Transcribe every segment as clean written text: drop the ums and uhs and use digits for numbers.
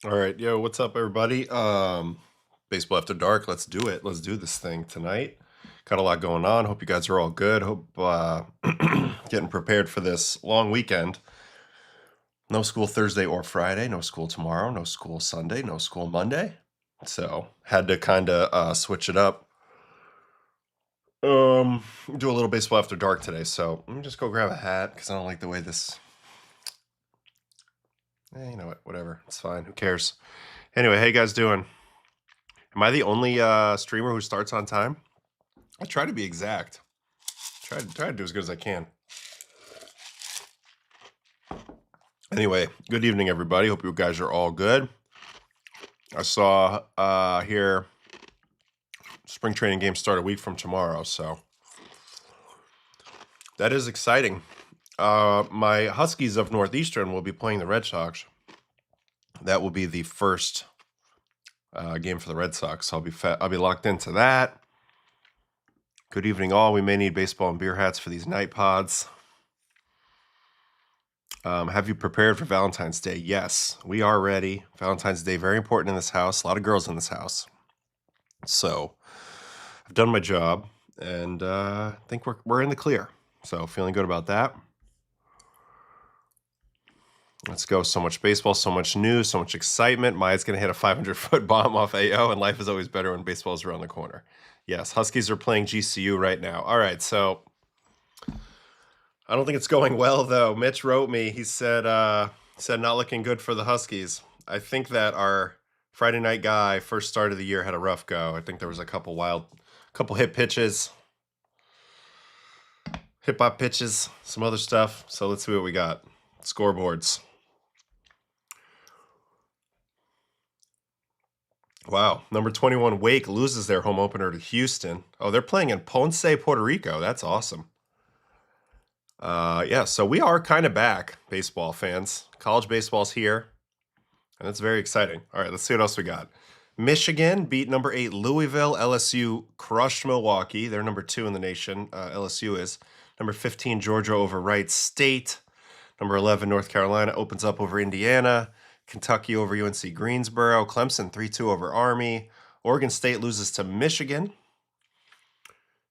All right, yo, what's up, everybody? Baseball After Dark. Let's do it. Let's do this thing tonight. Got a lot going on. Hope you guys are all good. Hope getting prepared for this long weekend. No school Thursday or Friday. No school tomorrow. No school Sunday. No school Monday. So had to kind of switch it up. Do a little Baseball After Dark today. So let me just go grab a hat because I don't like the way this. You know what? Whatever. It's fine. Who cares? Anyway, how you guys doing? Am I the only streamer who starts on time? I try to be exact. Try to do as good as I can. Anyway, good evening, everybody. Hope you guys are all good. I saw here spring training games start a week from tomorrow, so that is exciting. My Huskies of Northeastern will be playing the Red Sox. That will be the first game for the Red Sox. I'll be locked into that. Good evening, all. We may need baseball and beer hats for these night pods. Have you prepared for Valentine's Day? Yes, we are ready. Valentine's Day, very important in this house. A lot of girls in this house. So I've done my job, and I think we're in the clear. So feeling good about that. Let's go. So much baseball, so much news, so much excitement. Maya's going to hit a 500-foot bomb off AO, and life is always better when baseball is around the corner. Yes, Huskies are playing GCU right now. All right, so I don't think it's going well, though. Mitch wrote me. He said not looking good for the Huskies. I think that our Friday night guy, first start of the year, had a rough go. I think there was a couple hit pitches, hip-hop pitches, some other stuff. So let's see what we got. Scoreboards. Wow. Number 21, Wake, loses their home opener to Houston. Oh, they're playing in Ponce, Puerto Rico. That's awesome. Yeah, so we are kind of back, baseball fans. College baseball's here, and it's very exciting. All right, let's see what else we got. Michigan beat number 8 Louisville. LSU crushed Milwaukee. They're number 2 in the nation. LSU is. Number 15, Georgia over Wright State. Number 11, North Carolina opens up over Indiana. Kentucky over UNC Greensboro. Clemson 3-2 over Army. Oregon State loses to Michigan.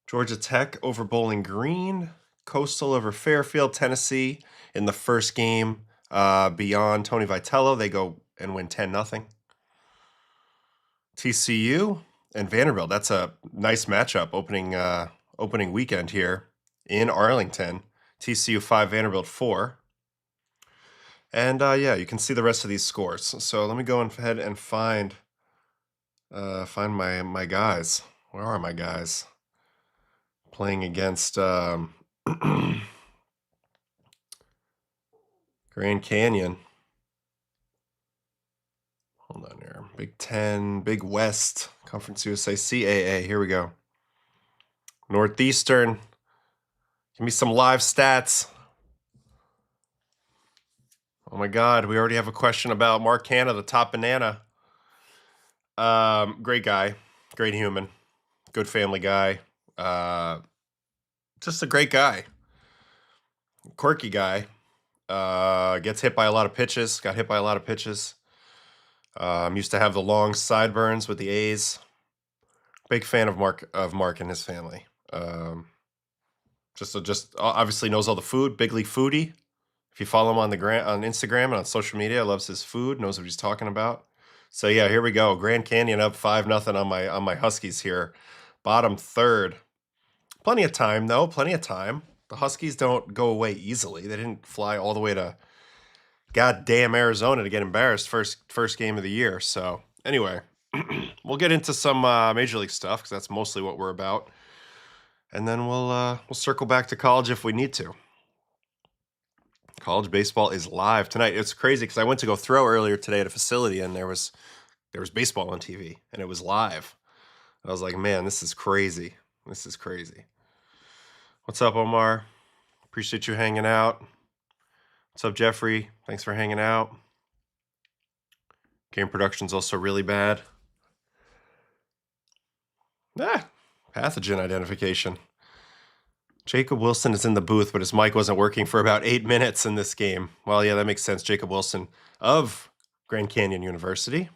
Georgia Tech over Bowling Green. Coastal over Fairfield. Tennessee in the first game beyond Tony Vitello. They go and win 10-0. TCU and Vanderbilt. That's a nice matchup opening weekend here in Arlington. TCU 5, Vanderbilt 4. And yeah, you can see the rest of these scores. So let me go ahead and find my guys. Where are my guys? Playing against Grand Canyon. Hold on here. Big 10, Big West, Conference USA, CAA. Here we go. Northeastern. Give me some live stats. Oh my God, we already have a question about Mark Hanna, the top banana. Great guy, great human, good family guy. Just a great guy. Quirky guy. Gets hit by a lot of pitches, got hit by a lot of pitches. Used to have the long sideburns with the A's. Big fan of Mark and his family. Just obviously knows all the food, big league foodie. If you follow him on Instagram and on social media, loves his food, knows what he's talking about. So yeah, here we go. Grand Canyon up 5-0 on my Huskies here. Bottom third. Plenty of time though, plenty of time. The Huskies don't go away easily. They didn't fly all the way to goddamn Arizona to get embarrassed first game of the year. So anyway, we'll get into some Major League stuff because that's mostly what we're about. And then we'll circle back to college if we need to. College baseball is live tonight. It's crazy because I went to go throw earlier today at a facility and there was baseball on TV and it was live. I was like, man, this is crazy. This is crazy. What's up, Omar? Appreciate you hanging out. What's up, Jeffrey? Thanks for hanging out. Game production's also really bad. Pathogen identification. Jacob Wilson is in the booth, but his mic wasn't working for about 8 minutes in this game. Well, yeah, that makes sense. Jacob Wilson of Grand Canyon University.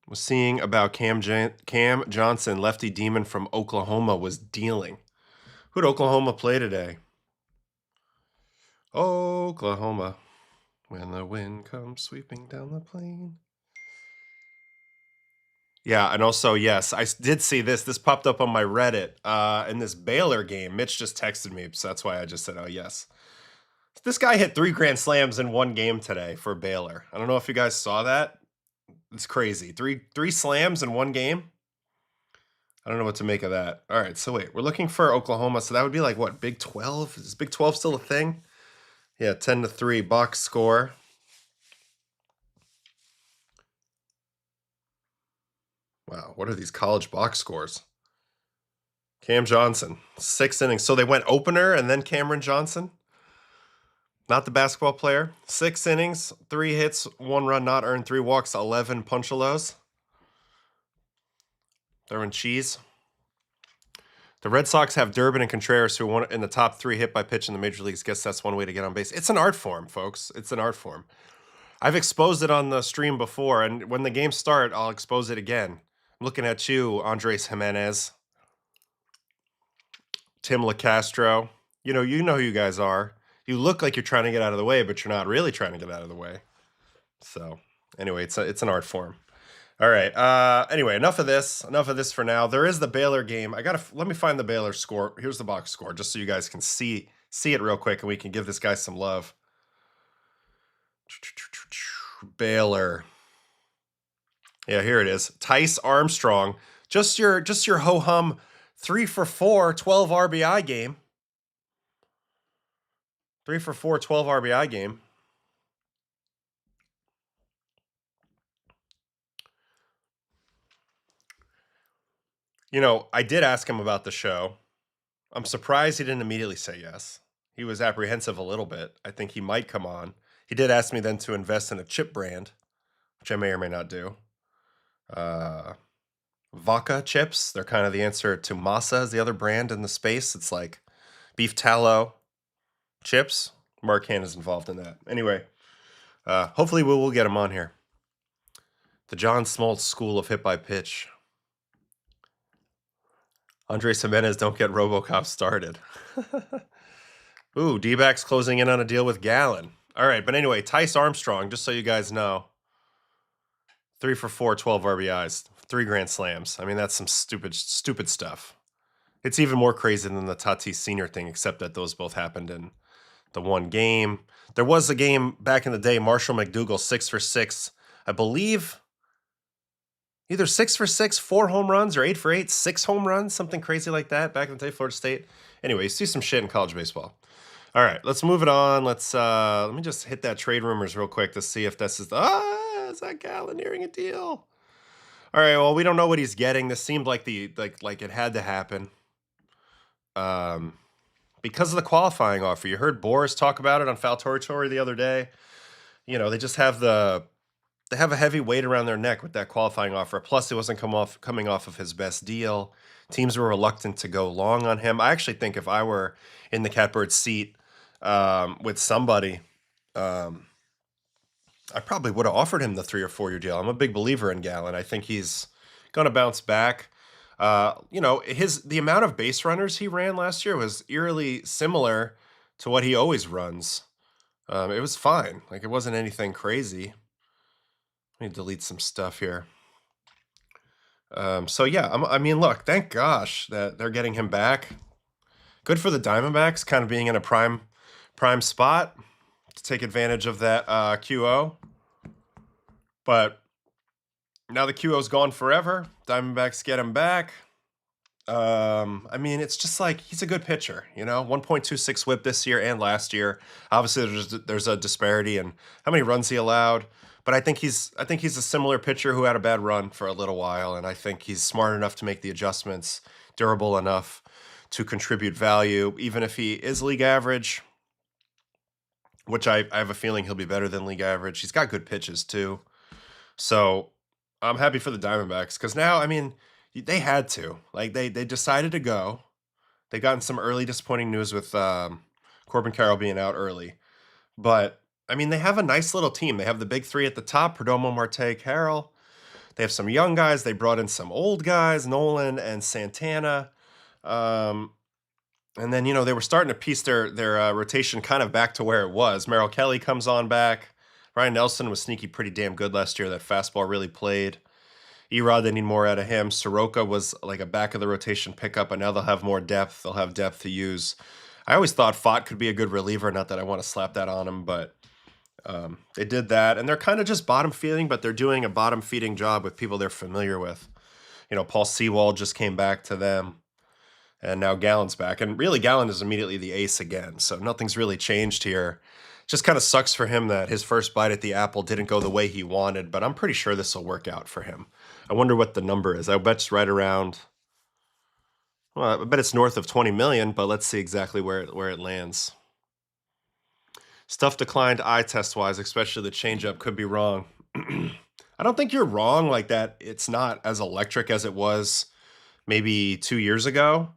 Was seeing about Cam Johnson, lefty demon from Oklahoma, was dealing. Who'd Oklahoma play today? Oklahoma. When the wind comes sweeping down the plain. Yeah, and also, yes, I did see this. This popped up on my Reddit in this Baylor game. Mitch just texted me, so that's why I just said, oh, yes. This guy hit 3 grand slams in one game today for Baylor. I don't know if you guys saw that. It's crazy. Three slams in one game. I don't know what to make of that. All right, so wait, we're looking for Oklahoma. So that would be like what, Big 12? Is Big 12 still a thing? Yeah, 10-3 box score. Wow, what are these college box scores? Cam Johnson, 6 innings. So they went opener and then Cameron Johnson? Not the basketball player. 6 innings, 3 hits, 1 run not earned, 3 walks, 11 punchalos. Throwing cheese. The Red Sox have Durbin and Contreras, who won in the top 3 hit by pitch in the major leagues. Guess that's one way to get on base. It's an art form, folks. It's an art form. I've exposed it on the stream before, and when the games start, I'll expose it again. I'm looking at you, Andres Jimenez, Tim LaCastro. You know who you guys are. You look like you're trying to get out of the way, but you're not really trying to get out of the way. So, anyway, it's an art form. All right. Anyway, enough of this. Enough of this for now. There is the Baylor game. Let me find the Baylor score. Here's the box score, just so you guys can see it real quick, and we can give this guy some love. Baylor. Yeah, here it is. Tice Armstrong. Just your ho-hum 3 for 4, 12 RBI game. 3 for 4, 12 RBI game. You know, I did ask him about the show. I'm surprised he didn't immediately say yes. He was apprehensive a little bit. I think he might come on. He did ask me then to invest in a chip brand, which I may or may not do. Vaca chips. They're kind of the answer to Masa is the other brand in the space. It's like beef tallow chips. Mark Han is involved in that. Anyway, hopefully we'll get him on here. The John Smoltz School of Hit by Pitch. Andres Jimenez, don't get RoboCop started. Ooh, D-backs closing in on a deal with Gallon. All right, but anyway, Tice Armstrong, just so you guys know, 3 for 4, 12 RBIs, 3 grand slams. I mean, that's some stupid stuff. It's even more crazy than the Tatis Sr. thing, except that those both happened in the one game. There was a game back in the day, Marshall McDougal, 6 for 6. I believe either 6 for 6, 4 home runs, or 8 for 8, 6 home runs, something crazy like that back in the day, Florida State. Anyway, you see some shit in college baseball. All right, let's move it on. Let me just hit that trade rumors real quick to see if this is is that Gallon nearing a deal? All right, well, we don't know what he's getting. This seemed like it had to happen. Because of the qualifying offer. You heard Boris talk about it on Foul Territory the other day. You know, they just have a heavy weight around their neck with that qualifying offer. Plus, it wasn't coming off of his best deal. Teams were reluctant to go long on him. I actually think if I were in the catbird seat with somebody, I probably would have offered him the 3 or 4 year deal. I'm a big believer in Gallon. I think he's going to bounce back. You know, the amount of base runners he ran last year was eerily similar to what he always runs. It was fine. Like, it wasn't anything crazy. Let me delete some stuff here. So yeah, I mean, look, thank gosh that they're getting him back. Good for the Diamondbacks, kind of being in a prime spot to take advantage of that QO. But now the QO's gone forever. Diamondbacks get him back. I mean, it's just like he's a good pitcher, you know. 1.26 WHIP this year and last year. Obviously, there's a disparity in how many runs he allowed. But I think he's a similar pitcher who had a bad run for a little while, and I think he's smart enough to make the adjustments, durable enough to contribute value, even if he is league average, which I have a feeling he'll be better than league average. He's got good pitches too. So I'm happy for the Diamondbacks because now, I mean, they had to. Like, they decided to go. They gotten some early disappointing news with Corbin Carroll being out early. But, I mean, they have a nice little team. They have the big three at the top, Perdomo, Marte, Carroll. They have some young guys. They brought in some old guys, Nolan and Santana. Um, and then, they were starting to piece their rotation kind of back to where it was. Merrill Kelly comes on back. Ryan Nelson was sneaky pretty damn good last year. That fastball really played. Erod, they need more out of him. Soroka was like a back of the rotation pickup, and now they'll have more depth. They'll have depth to use. I always thought Fott could be a good reliever. Not that I want to slap that on him, but they did that. And they're kind of just bottom feeding, but they're doing a bottom feeding job with people they're familiar with. Paul Sewald just came back to them. And now Gallen's back. And really, Gallen is immediately the ace again. So nothing's really changed here. Just kind of sucks for him that his first bite at the apple didn't go the way he wanted. But I'm pretty sure this will work out for him. I wonder what the number is. I bet it's right around... Well, I bet it's north of 20 million. But let's see exactly where it lands. Stuff declined eye test-wise, especially the changeup. Could be wrong. I don't think you're wrong like that. It's not as electric as it was maybe 2 years ago.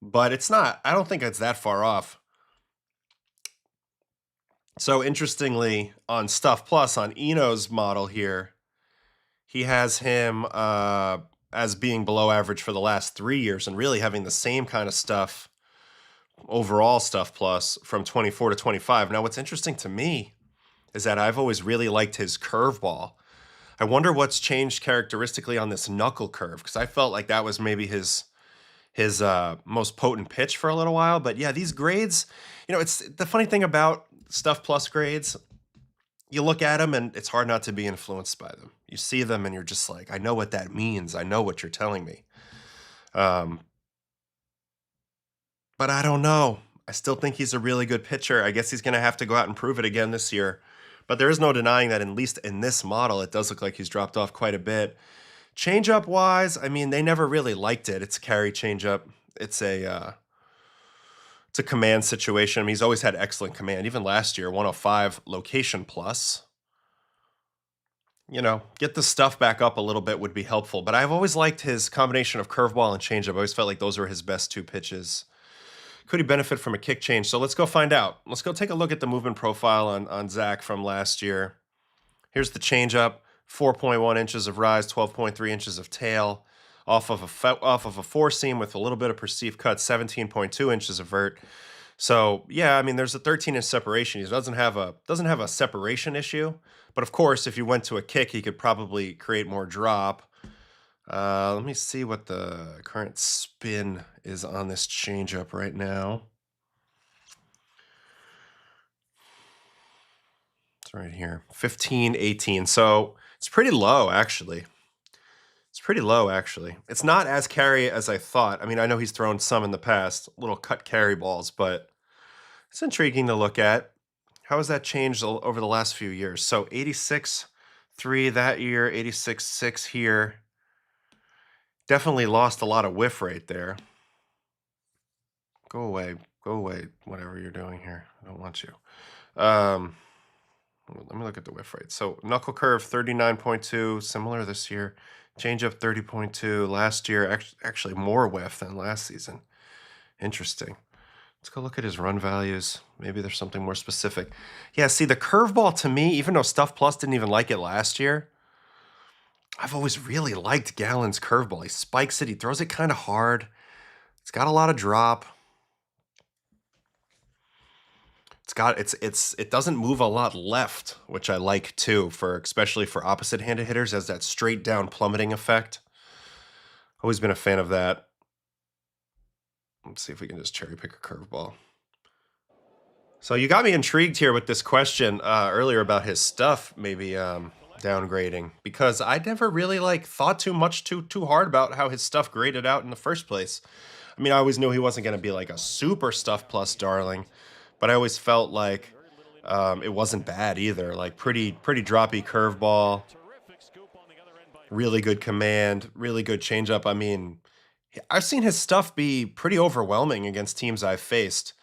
But it's not. I don't think it's that far off. So interestingly, on Stuff Plus, on Eno's model here, he has him as being below average for the last 3 years and really having the same kind of stuff, overall Stuff Plus, from 24 to 25. Now, what's interesting to me is that I've always really liked his curveball. I wonder what's changed characteristically on this knuckle curve, because I felt like that was maybe his most potent pitch for a little while. But yeah, these grades, it's the funny thing about Stuff Plus grades, you look at them and it's hard not to be influenced by them. You see them and you're just like, I know what that means. I know what you're telling me. But I don't know. I still think he's a really good pitcher. I guess he's going to have to go out and prove it again this year. But there is no denying that, at least in this model, it does look like he's dropped off quite a bit. Changeup wise, I mean, they never really liked it. It's a carry changeup. It's a command situation. I mean, he's always had excellent command. Even last year, 105 location plus. Get the stuff back up a little bit would be helpful. But I've always liked his combination of curveball and changeup. I always felt like those were his best two pitches. Could he benefit from a kick change? So let's go find out. Let's go take a look at the movement profile on Zach from last year. Here's the changeup. 4.1 inches of rise, 12.3 inches of tail, off of a four seam with a little bit of perceived cut, 17.2 inches of vert. So yeah, I mean, there's a 13-inch separation. He doesn't have a separation issue, but of course, if you went to a kick, he could probably create more drop. Let me see what the current spin is on this changeup right now. It's right here, 15, 18. So it's pretty low, actually. It's not as carry as I thought. I mean, I know he's thrown some in the past, little cut carry balls, but it's intriguing to look at. How has that changed over the last few years? So 86.3 that year, 86.6 here. Definitely lost a lot of whiff rate there. Go away, whatever you're doing here. I don't want you. Let me look at the whiff rate. So knuckle curve 39.2, similar this year. Changeup 30.2. Last year, actually more whiff than last season. Interesting. Let's go look at his run values. Maybe there's something more specific. Yeah, see, the curveball to me, even though Stuff Plus didn't even like it last year, I've always really liked Gallen's curveball. He spikes it. He throws it kind of hard. It's got a lot of drop. It doesn't move a lot left, which I like too, especially for opposite-handed hitters, as that straight down plummeting effect. Always been a fan of that. Let's see if we can just cherry pick a curveball. So you got me intrigued here with this question earlier about his stuff maybe downgrading, because I never really thought too hard about how his stuff graded out in the first place. I mean, I always knew he wasn't going to be like a super Stuff Plus darling, but I always felt like it wasn't bad either. Like pretty droppy curveball, really good command, really good changeup. I mean, I've seen his stuff be pretty overwhelming against teams I've faced.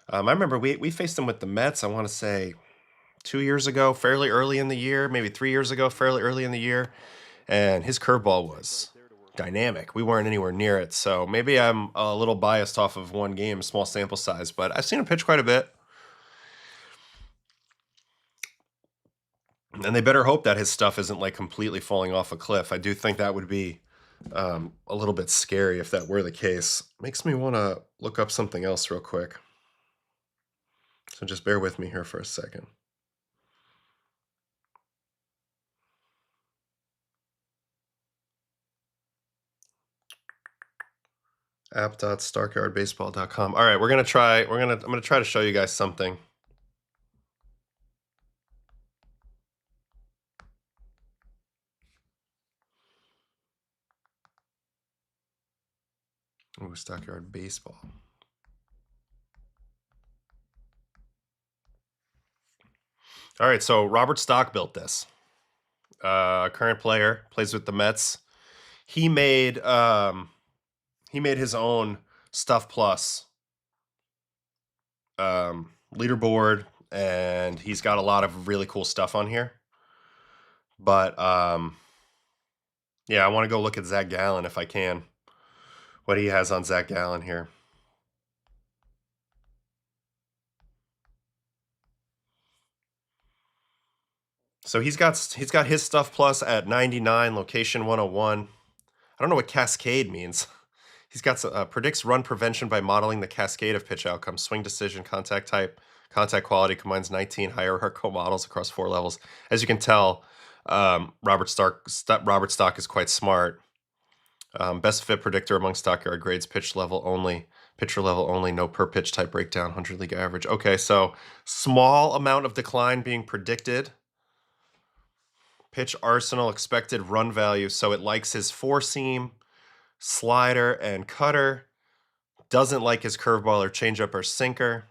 I remember we faced him with the Mets, I want to say 2 years ago, fairly early in the year, maybe 3 years ago, fairly early in the year. And his curveball was dynamic. We weren't anywhere near it, so maybe I'm a little biased off of one game, small sample size, but I've seen him pitch quite a bit. And they better hope that his stuff isn't like completely falling off a cliff. I do think that would be a little bit scary if that were the case. Makes me want to look up something else real quick. So just bear with me here for a second. app.starkyardbaseball.com. All right, I'm gonna try to show you guys something. Ooh, Stockyard Baseball. All right, so Robert Stock built this. Current player, plays with the Mets. He made his own Stuff Plus leaderboard, and he's got a lot of really cool stuff on here. But yeah, I want to go look at Zach Gallen if I can. What he has on Zach Gallen here. So he's got his Stuff Plus at 99, location 101. I don't know what cascade means. He's got predicts run prevention by modeling the cascade of pitch outcomes, swing decision, contact type, contact quality, combines 19 hierarchical models across 4 levels. As you can tell, Robert Stock is quite smart. Best fit predictor among stockyard grades, pitcher level only, no per pitch type breakdown, 100 league average. Okay, so small amount of decline being predicted. Pitch arsenal, expected run value. So it likes his four seam, slider, and cutter. Doesn't like his curveball or changeup or sinker.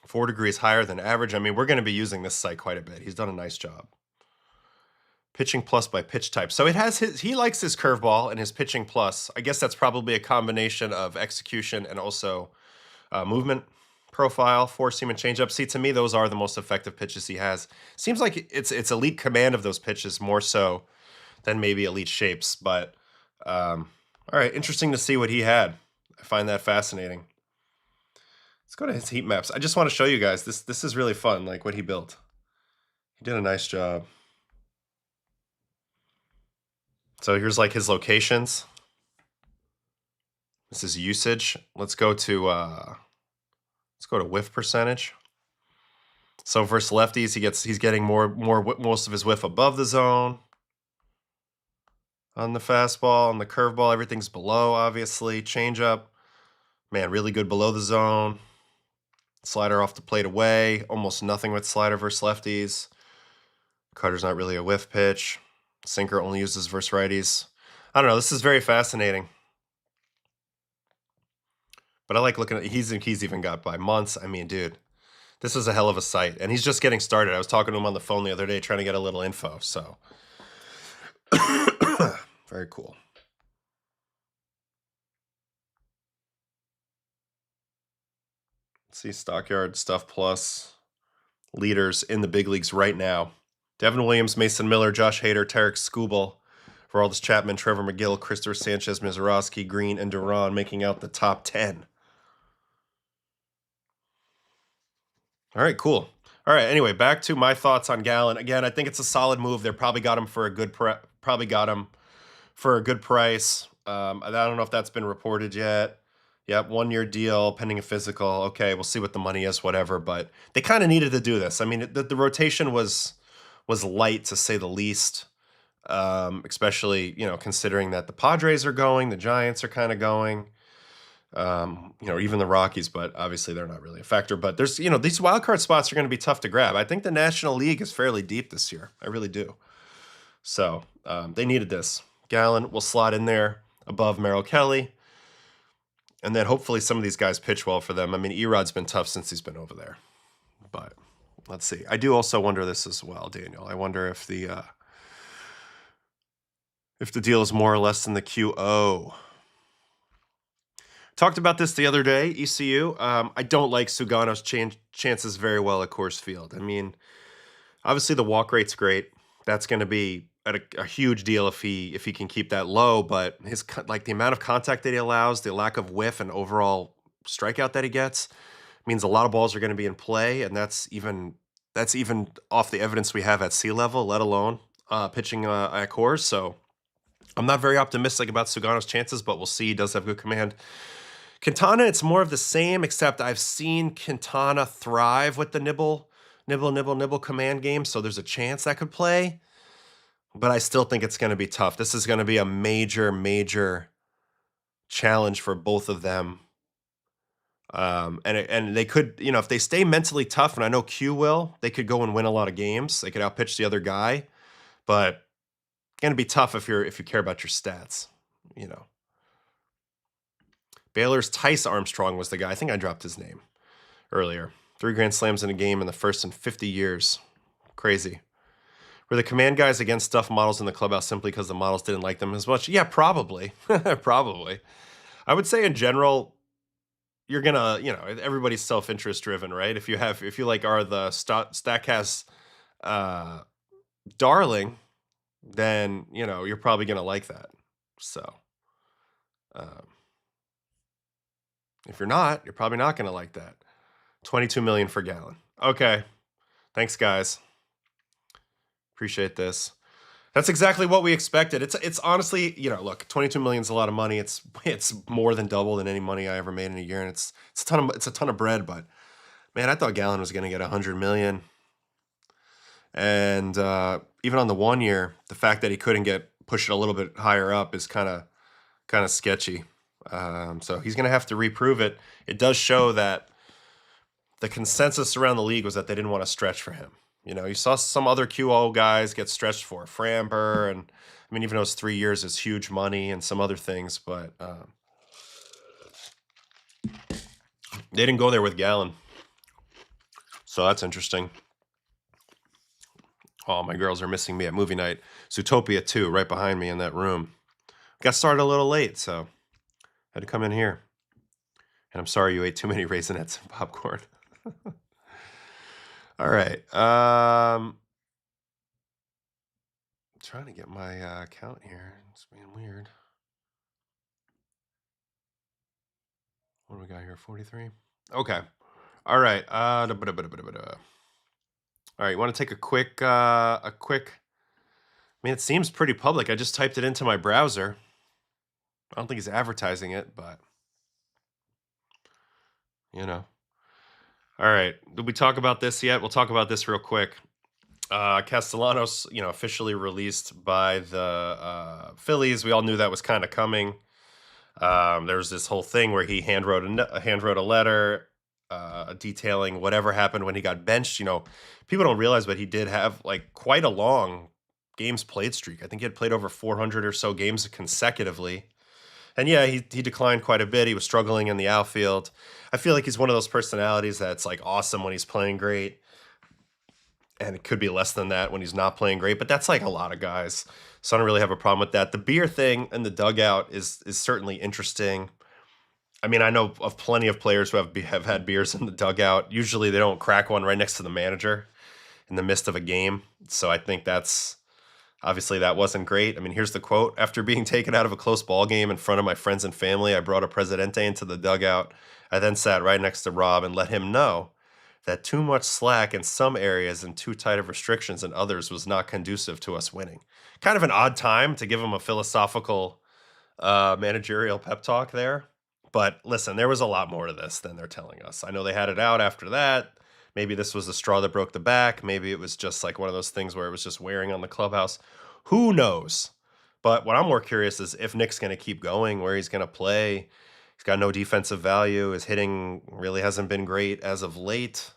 Four degrees higher than average. I mean, we're going to be using this site quite a bit. He's done a nice job. Pitching plus by pitch type. So it has he likes his curveball and his pitching plus. I guess that's probably a combination of execution and also movement profile, four seam and changeup. See, to me, those are the most effective pitches he has. Seems like it's elite command of those pitches more so than maybe elite shapes. But all right, interesting to see what he had. I find that fascinating. Let's go to his heat maps. I just want to show you guys this is really fun, like what he built. He did a nice job. So here's like his locations. This is usage. Let's go to whiff percentage. So versus lefties, he's getting most of his whiff above the zone. On the fastball, on the curveball, everything's below, obviously. Changeup, man, really good below the zone. Slider off the plate away, almost nothing with slider versus lefties. Cutter's not really a whiff pitch. Sinker only uses versus righties. I don't know. This is very fascinating. But I like looking at he's even got by months. I mean, dude, this is a hell of a site. And he's just getting started. I was talking to him on the phone the other day trying to get a little info. So very cool. Let's see Stockyard Stuff Plus leaders in the big leagues right now. Devin Williams, Mason Miller, Josh Hader, Tarek Skubal, Aroldis Chapman, Trevor McGill, Christopher Sanchez, Mizorowski, Green, and Duran making out the top 10. All right, cool. All right, anyway, back to my thoughts on Gallen. Again, I think it's a solid move. They probably got him for a good price. I don't know if that's been reported yet. Yep, 1-year deal, pending a physical. Okay, we'll see what the money is, whatever. But they kind of needed to do this. I mean, the rotation was light, to say the least, especially, considering that the Padres are going, the Giants are kind of going, even the Rockies, but obviously they're not really a factor. But there's, these wild card spots are going to be tough to grab. I think the National League is fairly deep this year. I really do. So they needed this. Gallen will slot in there above Merrill Kelly. And then hopefully some of these guys pitch well for them. I mean, Erod's been tough since he's been over there. But let's see. I do also wonder this as well, Daniel. I wonder if the deal is more or less than the QO. Talked about this the other day, ECU. I don't like Sugano's chances very well at Coors Field. I mean, Obviously, the walk rate's great. That's going to be a huge deal if he can keep that low. But like the amount of contact that he allows, the lack of whiff, and overall strikeout that he gets means a lot of balls are going to be in play, and that's even off the evidence we have at sea level, let alone pitching at Coors. So I'm not very optimistic about Sugano's chances, but we'll see. He does have good command. Quintana, it's more of the same, except I've seen Quintana thrive with the nibble command game, so there's a chance that could play, but I still think it's going to be tough. This is going to be a major, major challenge for both of them. And they could, if they stay mentally tough, and I know Q will, they could go and win a lot of games. They could outpitch the other guy, but it's going to be tough if you care about your stats, Baylor's Tice Armstrong was the guy. I think I dropped his name earlier. 3 grand slams in a game in the first in 50 years. Crazy. Were the command guys against stuff models in the clubhouse simply because the models didn't like them as much? Yeah, probably. Probably. I would say in general, you're gonna, everybody's self-interest driven, right? If you are the Statcast darling, then you're probably gonna like that. So if you're not, you're probably not gonna like that. 22 million for Gallon. Okay. Thanks, guys. Appreciate this. That's exactly what we expected. It's honestly, look, 22 million is a lot of money. It's more than double than any money I ever made in a year, and it's a ton of bread. But man, I thought Gallon was going to get 100 million, and even on the 1 year, the fact that he couldn't push it a little bit higher up is kind of sketchy. So he's going to have to reprove it. It does show that the consensus around the league was that they didn't want to stretch for him. You saw some other QO guys get stretched for Framber, and even those 3 years is huge money and some other things, but they didn't go there with Gallon. So that's interesting. Oh, my girls are missing me at movie night. Zootopia 2, right behind me in that room. Got started a little late, so had to come in here. And I'm sorry you ate too many Raisinets and popcorn. All right. Trying to get my count here. It's being weird. What do we got here? 43. Okay. All right. All right. You want to take a quick? It seems pretty public. I just typed it into my browser. I don't think he's advertising it, but All right. Did we talk about this yet? We'll talk about this real quick. Castellanos, officially released by the Phillies. We all knew that was kind of coming. There was this whole thing where he hand wrote a letter detailing whatever happened when he got benched. People don't realize, but he did have quite a long games played streak. I think he had played over 400 or so games consecutively. And yeah, he declined quite a bit. He was struggling in the outfield. I feel like he's one of those personalities that's awesome when he's playing great, and it could be less than that when he's not playing great. But that's a lot of guys, so I don't really have a problem with that. The beer thing in the dugout is certainly interesting. I know of plenty of players who have had beers in the dugout. Usually they don't crack one right next to the manager in the midst of a game. So I think obviously that wasn't great. Here's the quote. After being taken out of a close ball game in front of my friends and family, I brought a Presidente into the dugout. I then sat right next to Rob and let him know that too much slack in some areas and too tight of restrictions in others was not conducive to us winning. Kind of an odd time to give him a philosophical managerial pep talk there. But listen, there was a lot more to this than they're telling us. I know they had it out after that. Maybe this was the straw that broke the back. Maybe it was just one of those things where it was just wearing on the clubhouse. Who knows? But what I'm more curious is if Nick's going to keep going, where he's going to play. He's got no defensive value. His hitting really hasn't been great as of late.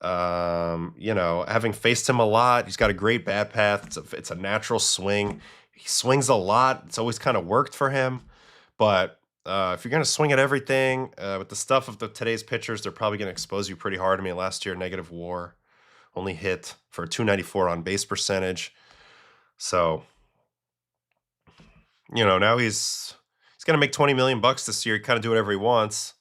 Having faced him a lot, he's got a great bat path. It's a natural swing. He swings a lot. It's always kind of worked for him. But if you're going to swing at everything, with the stuff of today's pitchers, they're probably going to expose you pretty hard. Last year, negative WAR, only hit for 294 on base percentage. So, now he's going to make $20 million this year. He kind of do whatever he wants.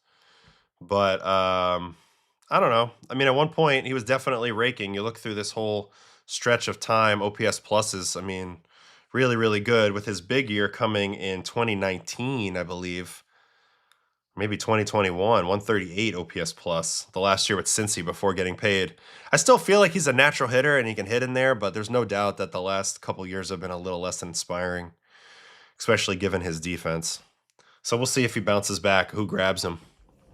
But I I don't know. I mean, at one point, he was definitely raking. You look through this whole stretch of time, OPS pluses, I mean, really, really good, with his big year coming in 2019, I believe. Maybe 2021, 138 OPS plus, the last year with Cincy before getting paid. I still feel like he's a natural hitter and he can hit in there, but there's no doubt that the last couple years have been a little less inspiring, especially given his defense. So we'll see if he bounces back, who grabs him.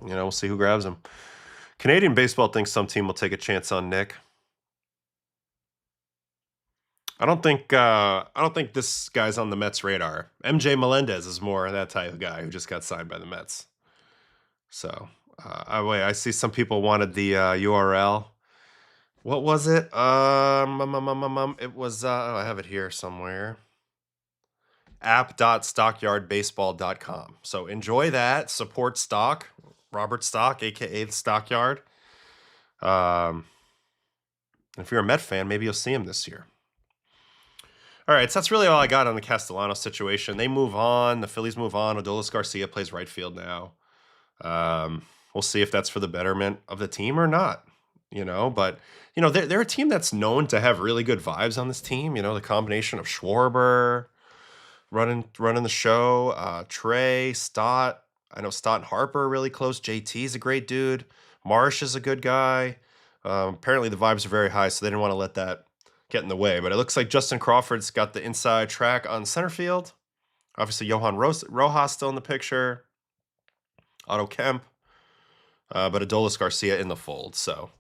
You know, we'll see who grabs him. Canadian baseball thinks some team will take a chance on Nick. I don't think this guy's on the Mets' radar. MJ Melendez is more that type of guy who just got signed by the Mets. So, I see some people wanted the URL. What was it? It was, I have it here somewhere. app.stockyardbaseball.com. So enjoy that. Support Stock, Robert Stock, aka the Stockyard. If you're a Met fan, maybe you'll see him this year. All right, so that's really all I got on the Castellanos situation. They move on. The Phillies move on. Adolis Garcia plays right field now. We'll see if that's for the betterment of the team or not. You know, but you know they're a team that's known to have really good vibes on this team. You know, the combination of Schwarber running the show, Trey, Stott. I know Stott and Harper are really close. JT's a great dude. Marsh is a good guy. Apparently the vibes are very high, so they didn't want to let that get in the way. But it looks like Justin Crawford's got the inside track on center field. Obviously, Johan Rojas still in the picture. Otto Kemp. But Adolis Garcia in the fold. So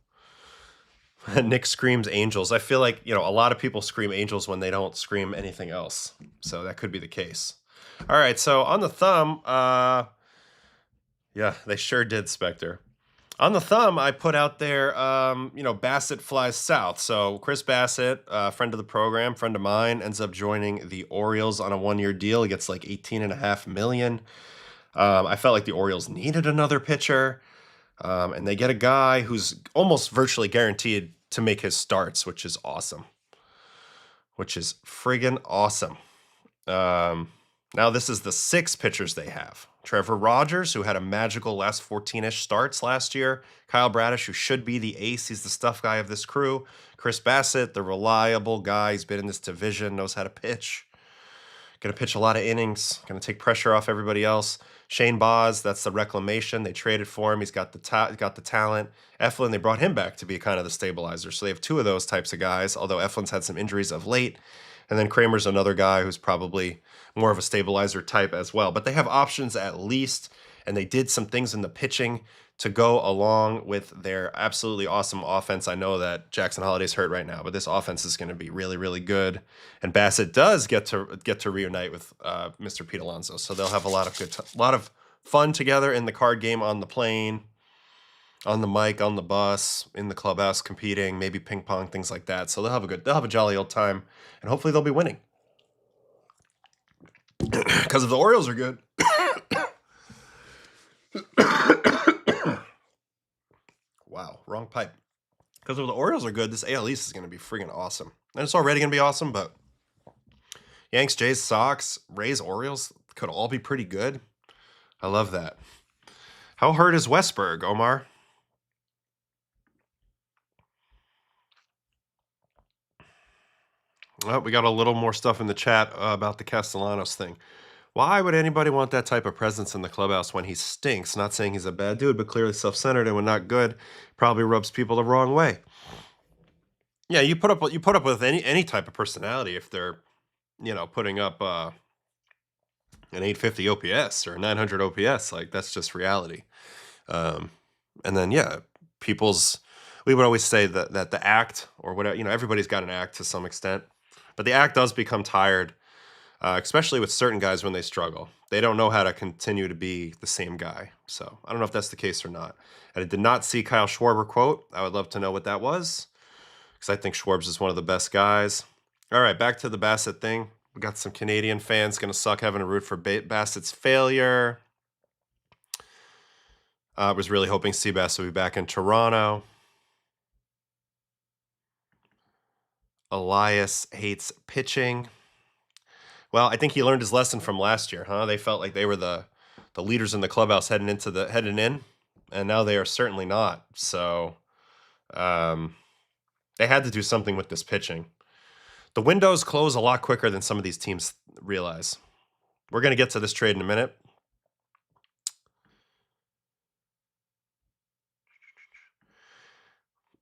Nick screams Angels. I feel like, you know, a lot of people scream Angels when they don't scream anything else. So that could be the case. All right, so on the thumb, yeah, they sure did, Spectre. On the thumb, I put out there, you know, Bassitt flies south. So Chris Bassitt, friend of the program, friend of mine, ends up joining the Orioles on a one-year deal. He gets like $18.5 million. I felt like the Orioles needed another pitcher, and they get a guy who's almost virtually guaranteed to make his starts, which is awesome. Which is friggin' awesome. Now this is the 6 pitchers they have. Trevor Rogers, who had a magical last 14-ish starts last year. Kyle Bradish, who should be the ace. He's the stuff guy of this crew. Chris Bassitt, the reliable guy. He's been in this division, knows how to pitch. Going to pitch a lot of innings. Going to take pressure off everybody else. Shane Baz, that's the reclamation. They traded for him. He's got the talent. Eflin, they brought him back to be kind of the stabilizer. So they have 2 of those types of guys, although Eflin's had some injuries of late. And then Kramer's another guy who's probably more of a stabilizer type as well. But they have options at least, and they did some things in the pitching to go along with their absolutely awesome offense. I know that Jackson Holliday's hurt right now, but this offense is going to be really, really good. And Bassitt does get to reunite with Mr. Pete Alonso, so they'll have a lot of fun together in the card game, on the plane, on the mic, on the bus, in the clubhouse, competing, maybe ping pong, things like that. So they'll have a jolly old time, and hopefully they'll be winning. Because if the Orioles are good. Wow, wrong pipe. Because if the Orioles are good, this AL East is going to be friggin' awesome. And it's already going to be awesome, but Yanks, Jays, Sox, Rays, Orioles could all be pretty good. I love that. How hurt is Westberg, Omar? Well, we got a little more stuff in the chat about the Castellanos thing. Why would anybody want that type of presence in the clubhouse when he stinks? Not saying he's a bad dude, but clearly self-centered, and when not good, probably rubs people the wrong way. Yeah, you put up with any type of personality if they're, you know, putting up an 850 OPS or 900 OPS. Like, that's just reality. And then yeah, we would always say that the act, or whatever, you know, everybody's got an act to some extent, but the act does become tired. Especially with certain guys when they struggle. They don't know how to continue to be the same guy. So I don't know if that's the case or not. And I did not see Kyle Schwarber quote. I would love to know what that was, because I think Schwarb's is one of the best guys. All right, back to the Bassitt thing. We got some Canadian fans going to suck having to root for Bassitt's failure. I was really hoping Seabass would be back in Toronto. Elias hates pitching. Well, I think he learned his lesson from last year, huh? They felt like they were the leaders in the clubhouse heading in. and now they are certainly not. So they had to do something with this pitching. The windows close a lot quicker than some of these teams realize. We're going to get to this trade in a minute.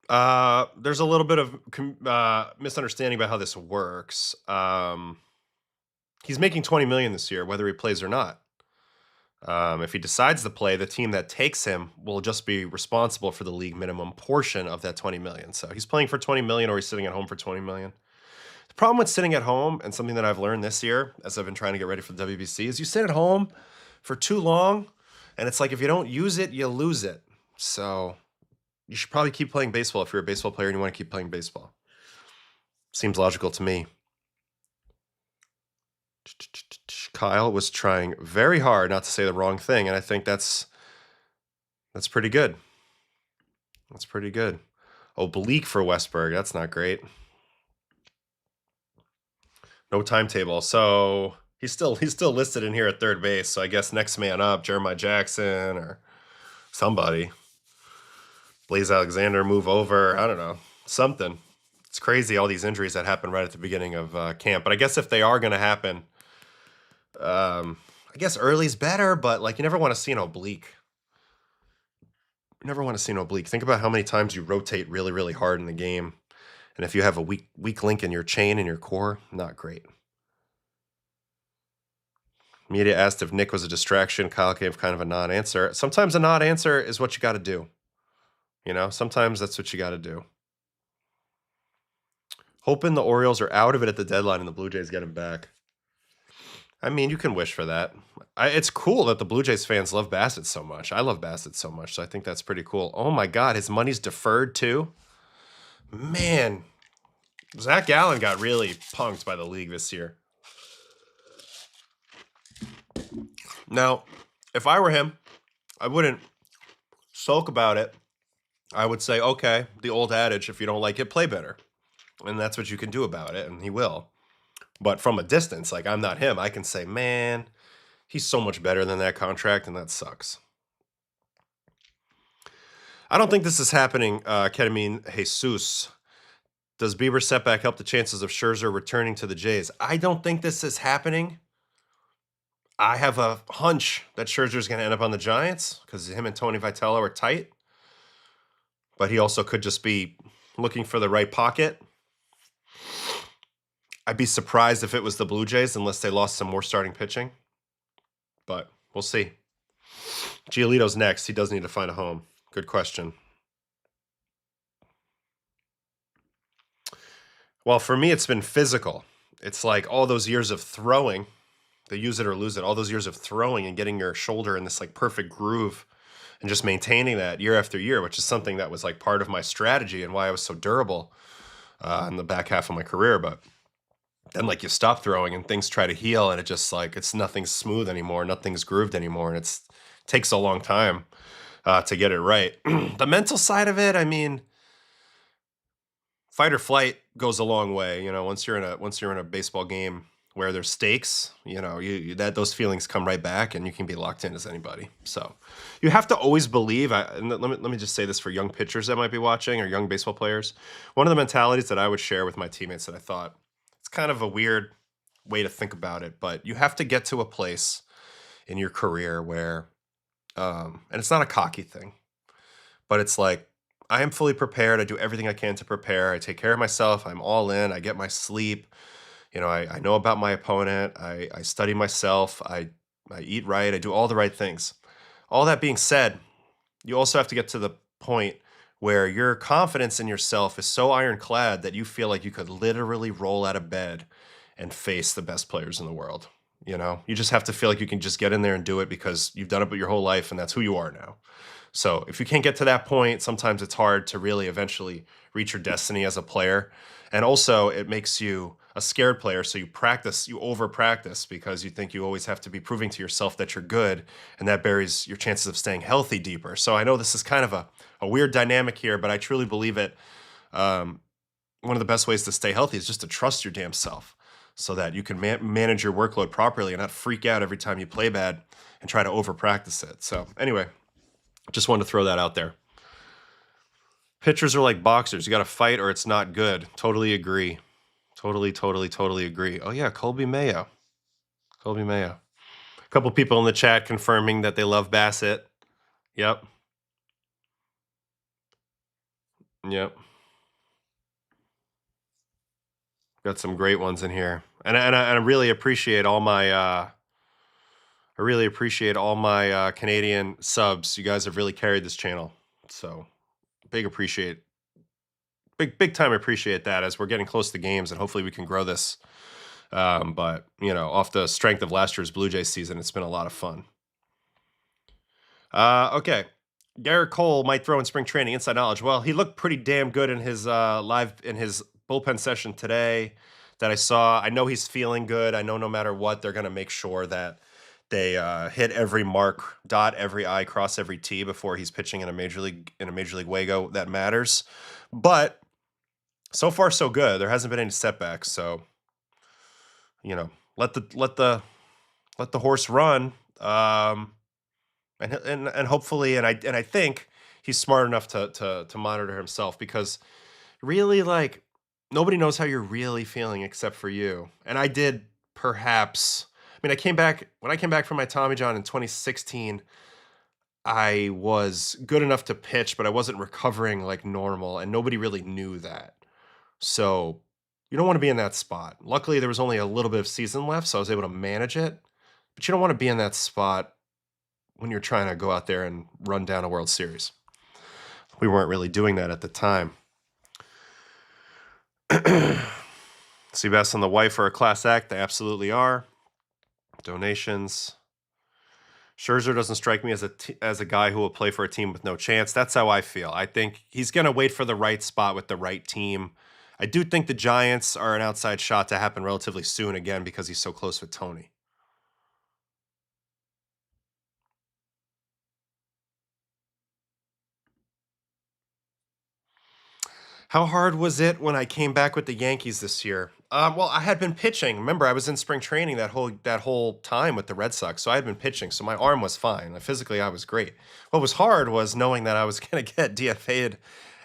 There's a little bit of misunderstanding about how this works. He's making $20 million this year, whether he plays or not. If he decides to play, the team that takes him will just be responsible for the league minimum portion of that $20 million. So he's playing for $20 million, or he's sitting at home for $20 million. The problem with sitting at home, and something that I've learned this year as I've been trying to get ready for the WBC, is you sit at home for too long, and it's like if you don't use it, you lose it. So you should probably keep playing baseball if you're a baseball player and you want to keep playing baseball. Seems logical to me. Kyle was trying very hard not to say the wrong thing, and I think that's pretty good. That's pretty good. Oblique for Westberg. That's not great. No timetable. So he's still listed in here at third base. So I guess next man up, Jeremiah Jackson or somebody. Blaze Alexander move over. I don't know. Something. It's crazy, all these injuries that happen right at the beginning of camp. But I guess if they are going to happen, I guess early's better, but like you never want to see an oblique. You never want to see an oblique. Think about how many times you rotate really, really hard in the game. And if you have a weak link in your chain and your core, not great. Media asked if Nick was a distraction. Kyle gave kind of a non-answer. Sometimes a non-answer is what you got to do. You know, sometimes that's what you got to do. Hoping the Orioles are out of it at the deadline and the Blue Jays get him back. I mean, you can wish for that. It's cool that the Blue Jays fans love Bassitt so much. I love Bassitt so much, so I think that's pretty cool. Oh my God, his money's deferred too? Man, Zach Gallen got really punked by the league this year. Now, if I were him, I wouldn't sulk about it. I would say, okay, the old adage, if you don't like it, play better. And that's what you can do about it, and he will. But from a distance, like I'm not him, I can say, man, he's so much better than that contract, and that sucks. I don't think this is happening, Ketamine Jesus. Does Bieber's setback help the chances of Scherzer returning to the Jays? I don't think this is happening. I have a hunch that Scherzer's going to end up on the Giants because him and Tony Vitello are tight. But he also could just be looking for the right pocket. I'd be surprised if it was the Blue Jays unless they lost some more starting pitching. But we'll see. Giolito's next. He does need to find a home. Good question. Well, for me, it's been physical. It's like all those years of throwing, they use it or lose it, all those years of throwing and getting your shoulder in this like perfect groove and just maintaining that year after year, which is something that was like part of my strategy and why I was so durable in the back half of my career. But then like you stop throwing and things try to heal and it just like, it's nothing's smooth anymore. Nothing's grooved anymore. And it takes a long time to get it right. The mental side of it, I mean, fight or flight goes a long way. You know, once you're in a baseball game where there's stakes, you know, those feelings come right back and you can be locked in as anybody. So you have to always believe, and let me just say this for young pitchers that might be watching or young baseball players. One of the mentalities that I would share with my teammates that I thought, it's kind of a weird way to think about it, but you have to get to a place in your career where, and it's not a cocky thing, but it's like, I am fully prepared. I do everything I can to prepare. I take care of myself. I'm all in. I get my sleep. You know, I know about my opponent. I study myself. I eat right. I do all the right things. All that being said, you also have to get to the point where your confidence in yourself is so ironclad that you feel like you could literally roll out of bed and face the best players in the world. You know, you just have to feel like you can just get in there and do it because you've done it your whole life and that's who you are now. So if you can't get to that point, sometimes it's hard to really eventually reach your destiny as a player. And also it makes you a scared player. So you over practice because you think you always have to be proving to yourself that you're good. And that buries your chances of staying healthy deeper. So I know this is kind of a weird dynamic here, but I truly believe it. One of the best ways to stay healthy is just to trust your damn self so that you can manage your workload properly and not freak out every time you play bad and try to over practice it. So anyway, Just wanted to throw that out there. Pitchers are like boxers. You got to fight or it's not good. Totally agree. Totally agree. Oh, yeah, Colby Mayo. Colby Mayo. A couple people in the chat confirming that they love Bassitt. Yep. Yep. Got some great ones in here. And I really appreciate all my Canadian subs. You guys have really carried this channel. So big time appreciate that as we're getting close to games and hopefully we can grow this. But, you know, off the strength of last year's Blue Jays season, it's been a lot of fun. Okay. Garrett Cole might throw in spring training. Inside knowledge. Well, he looked pretty damn good in his his bullpen session today that I saw. I know he's feeling good. I know no matter what, they're going to make sure that they hit every mark, dot every I, cross every T before he's pitching in a major league Wago that matters. But so far so good. There hasn't been any setbacks. So, you know, let the horse run. And hopefully, and I think he's smart enough to monitor himself, because really, like, nobody knows how you're really feeling except for you. And I did perhaps. I mean, when I came back from my Tommy John in 2016. I was good enough to pitch, but I wasn't recovering like normal, and nobody really knew that. So you don't want to be in that spot. Luckily, there was only a little bit of season left, so I was able to manage it. But you don't want to be in that spot when you're trying to go out there and run down a World Series. We weren't really doing that at the time. Seabass and the wife are a class act. They absolutely are. Donations. Scherzer doesn't strike me as a guy who will play for a team with no chance. That's how I feel. I think he's going to wait for the right spot with the right team. I do think the Giants are an outside shot to happen relatively soon again because he's so close with Tony. How hard was it when I came back with the Yankees this year? Well, I had been pitching. Remember, I was in spring training that whole time with the Red Sox, so I had been pitching, so my arm was fine. Physically, I was great. What was hard was knowing that I was going to get DFA'd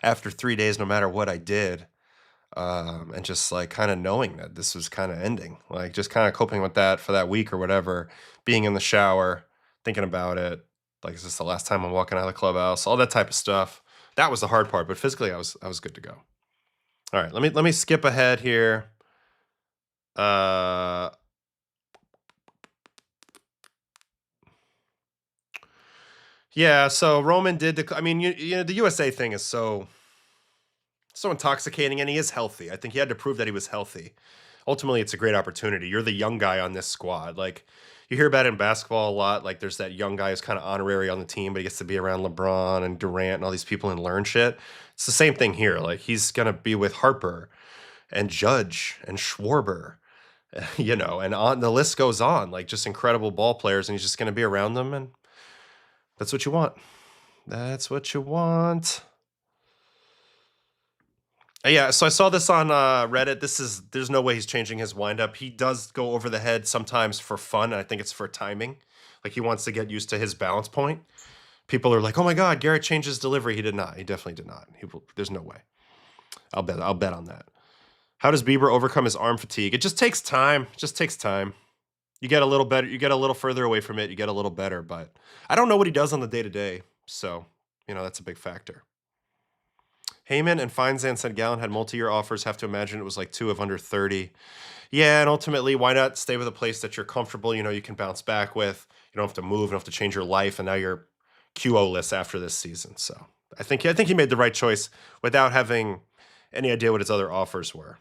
after 3 days, no matter what I did, and just like kind of knowing that this was kind of ending, like just kind of coping with that for that week or whatever. Being in the shower, thinking about it, like, is this the last time I'm walking out of the clubhouse? All that type of stuff. That was the hard part, but physically I was good to go. All right, let me skip ahead here. Yeah, so Roman did I mean, you know, the USA thing is so intoxicating, and he is healthy. I think he had to prove that he was healthy. Ultimately, it's a great opportunity. You're the young guy on this squad. Like, you hear about it in basketball a lot. Like, there's that young guy who's kind of honorary on the team, but he gets to be around LeBron and Durant and all these people and learn shit. It's the same thing here. Like, he's going to be with Harper and Judge and Schwarber, you know, and on the list goes on. Like, just incredible ball players, and he's just going to be around them, and that's what you want. That's what you want. Yeah, so I saw this on Reddit. There's no way he's changing his windup. He does go over the head sometimes for fun, and I think it's for timing. Like, he wants to get used to his balance point. People are like, "Oh my God, Garrett changed his delivery." He did not. He definitely did not. There's no way. I'll bet on that. How does Bieber overcome his arm fatigue? It just takes time. It just takes time. You get a little better. You get a little further away from it. You get a little better. But I don't know what he does on the day-to-day. So, you know, that's a big factor. Heyman and Feinstein said Gallen had multi-year offers. Have to imagine it was like 2 of under 30. Yeah, and ultimately, why not stay with a place that you're comfortable, you know, you can bounce back with. You don't have to move, you don't have to change your life, and now you're QO-less after this season. So I think he made the right choice without having any idea what his other offers were.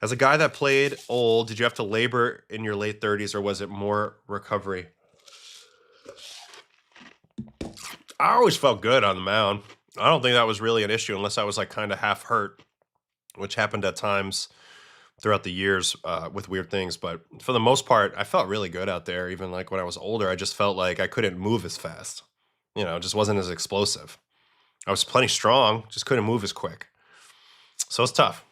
As a guy that played old, did you have to labor in your late 30s, or was it more recovery? I always felt good on the mound. I don't think that was really an issue unless I was like kind of half hurt, which happened at times throughout the years with weird things. But for the most part, I felt really good out there. Even like when I was older, I just felt like I couldn't move as fast. You know, it just wasn't as explosive. I was plenty strong, just couldn't move as quick. So it's tough.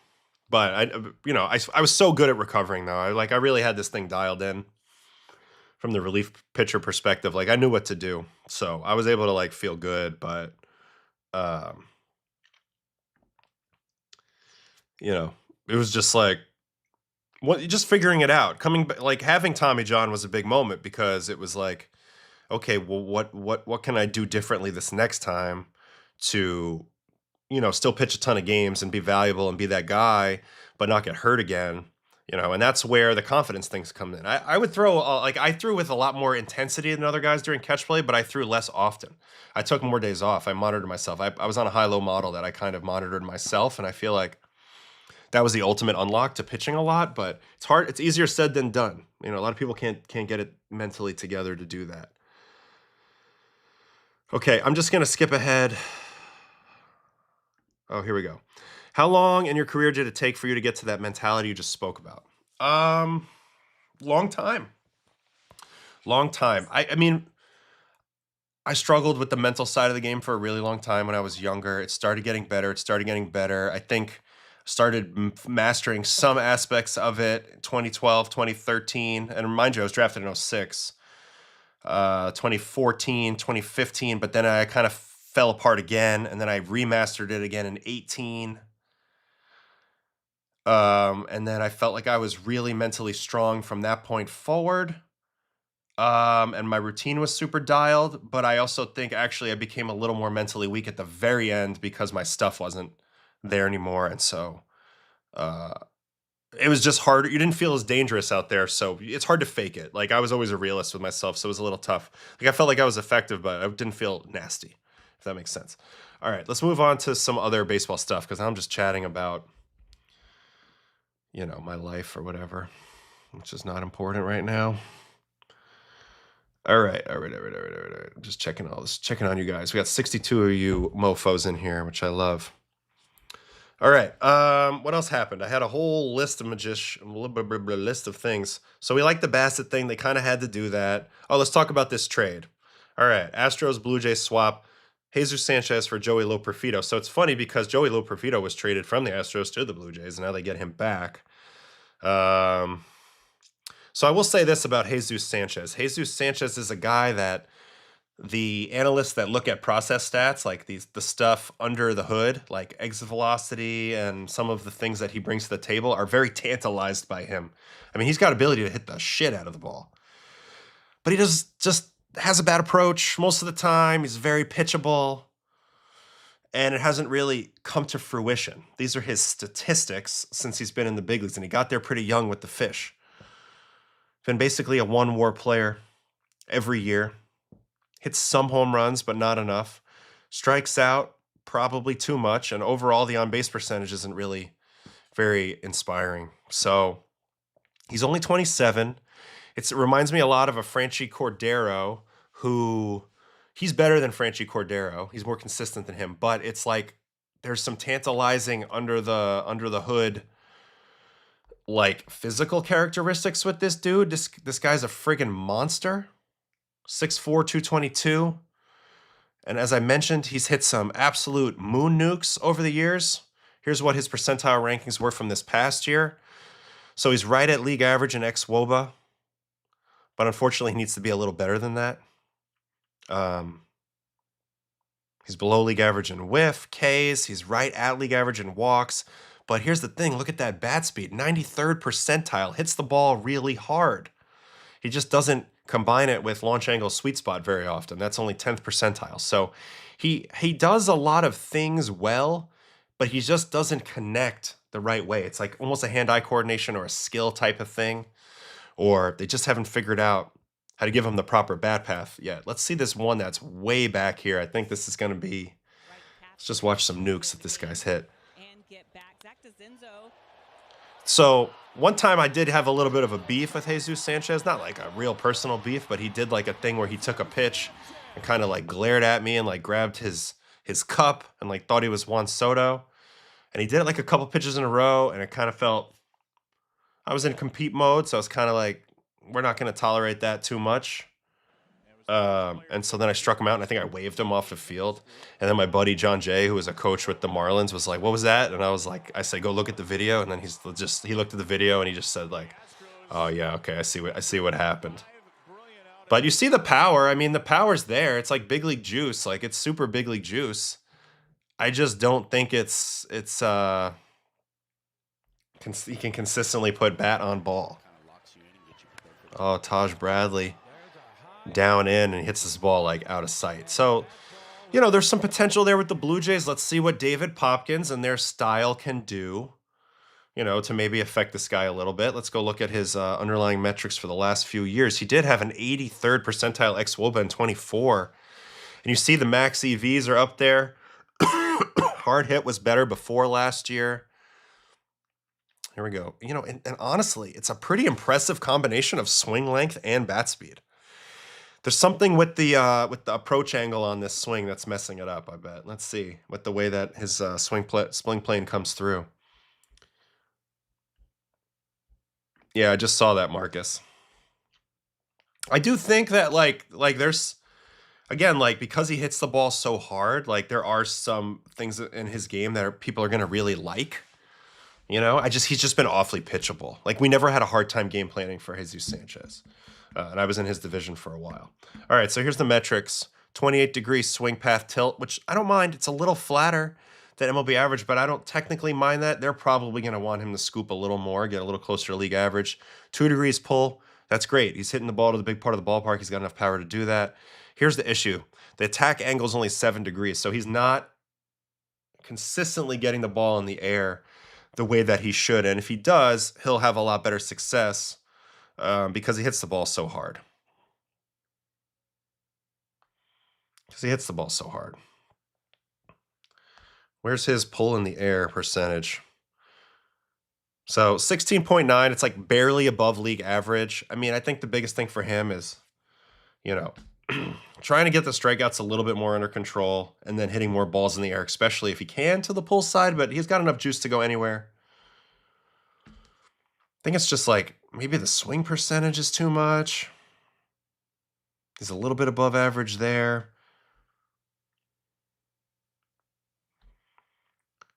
But I was so good at recovering though. I really had this thing dialed in from the relief pitcher perspective, like I knew what to do. So I was able to like feel good, but um, you know, it was just like just figuring it out. Like having Tommy John was a big moment because it was like, okay, well, what can I do differently this next time to, still pitch a ton of games and be valuable and be that guy, but not get hurt again. And that's where the confidence things come in. I would throw I threw with a lot more intensity than other guys during catch play, but I threw less often. I took more days off. I monitored myself. I was on a high-low model that I kind of monitored myself, and I feel like that was the ultimate unlock to pitching a lot. But it's hard. It's easier said than done. A lot of people can't get it mentally together to do that. Okay, I'm just gonna skip ahead. Oh, here we go. How long in your career did it take for you to get to that mentality you just spoke about? Long time. Long time. I mean, I struggled with the mental side of the game for a really long time when I was younger. It started getting better. I think started mastering some aspects of it in 2012, 2013. And mind you, I was drafted in 06, 2014, 2015. But then I kind of fell apart again. And then I remastered it again in 18. And then I felt like I was really mentally strong from that point forward. And my routine was super dialed, but I also think actually I became a little more mentally weak at the very end because my stuff wasn't there anymore. And so it was just harder. You didn't feel as dangerous out there, so it's hard to fake it. Like I was always a realist with myself, so it was a little tough. Like I felt like I was effective, but I didn't feel nasty, if that makes sense. All right, let's move on to some other baseball stuff because I'm just chatting about my life or whatever, which is not important right now. All right. I'm just checking on you guys. We got 62 of you mofos in here, which I love. All right. What else happened? I had a whole list of things. So we like the Bassitt thing. They kind of had to do that. Oh, let's talk about this trade. All right. Astros Blue Jays swap Jesus Sanchez for Joey Loperfido. So it's funny because Joey Loperfido was traded from the Astros to the Blue Jays, and now they get him back. So I will say this about Jesus Sanchez. Jesus Sanchez is a guy that the analysts that look at process stats, like the stuff under the hood, like exit velocity and some of the things that he brings to the table, are very tantalized by him. I mean, he's got ability to hit the shit out of the ball. But he just has a bad approach most of the time. He's very pitchable. And it hasn't really come to fruition. These are his statistics since he's been in the big leagues, and he got there pretty young with the Fish. Been basically a one-WAR player every year. Hits some home runs, but not enough. Strikes out probably too much, and overall the on-base percentage isn't really very inspiring. So he's only 27. It reminds me a lot of a Franchy Cordero, who he's better than Franchy Cordero. He's more consistent than him, but it's like there's some tantalizing under the hood, like physical characteristics with this dude. This guy's a friggin' monster. 6'4", 222. And as I mentioned, he's hit some absolute moon nukes over the years. Here's what his percentile rankings were from this past year. So he's right at league average in xWOBA, but unfortunately he needs to be a little better than that. He's below league average in whiff, Ks. He's right at league average in walks. But here's the thing. Look at that bat speed. 93rd percentile. Hits the ball really hard. He just doesn't combine it with launch angle sweet spot very often. That's only 10th percentile. So he does a lot of things well, but he just doesn't connect the right way. It's like almost a hand-eye coordination or a skill type of thing, or they just haven't figured out how to give him the proper bat path yet. Let's see this one that's way back here. I think this is going to be, let's just watch some nukes that this guy's hit. So one time I did have a little bit of a beef with Jesus Sanchez, not like a real personal beef, but he did like a thing where he took a pitch and kind of like glared at me and like grabbed his cup and like thought he was Juan Soto. And he did it like a couple pitches in a row, and it kind of felt, I was in compete mode, so I was kind of like, we're not going to tolerate that too much. And so then I struck him out, and I think I waved him off the field. And then my buddy John Jay, who was a coach with the Marlins, was like, "What was that?" And I was like, I said, "Go look at the video." And then he looked at the video and he just said like, "Oh yeah, okay, I see what happened." But you see the power. I mean, the power's there. It's like big league juice. Like, it's super big league juice. I just don't think he can consistently put bat on ball. Oh, Taj Bradley down in and hits this ball like out of sight. So, you know, there's some potential there with the Blue Jays. Let's see what David Popkins and their style can do, you know, to maybe affect this guy a little bit. Let's go look at his underlying metrics for the last few years. He did have an 83rd percentile xwOBA in 24. And you see the max EVs are up there. Hard hit was better before last year. Here we go. You know, and honestly, it's a pretty impressive combination of swing length and bat speed. There's something with the approach angle on this swing that's messing it up, I bet. Let's see, with the way that his swing plane comes through. Yeah, I just saw that, Marcus. I do think that like there's, again, like, because he hits the ball so hard, like, there are some things in his game that people are going to really like. You know, he's just been awfully pitchable. Like, we never had a hard time game planning for Jesus Sanchez. And I was in his division for a while. All right, so here's the metrics. 28-degree swing path tilt, which I don't mind. It's a little flatter than MLB average, but I don't technically mind that. They're probably going to want him to scoop a little more, get a little closer to league average. 2 degrees pull, that's great. He's hitting the ball to the big part of the ballpark. He's got enough power to do that. Here's the issue. The attack angle is only 7 degrees, so he's not consistently getting the ball in the air the way that he should. And if he does, he'll have a lot better success because he hits the ball so hard. Where's his pull in the air percentage? So 16.9, it's like barely above league average. I mean, I think the biggest thing for him is, you know, trying to get the strikeouts a little bit more under control and then hitting more balls in the air, especially if he can to the pull side, but he's got enough juice to go anywhere. I think it's just like maybe the swing percentage is too much. He's a little bit above average there.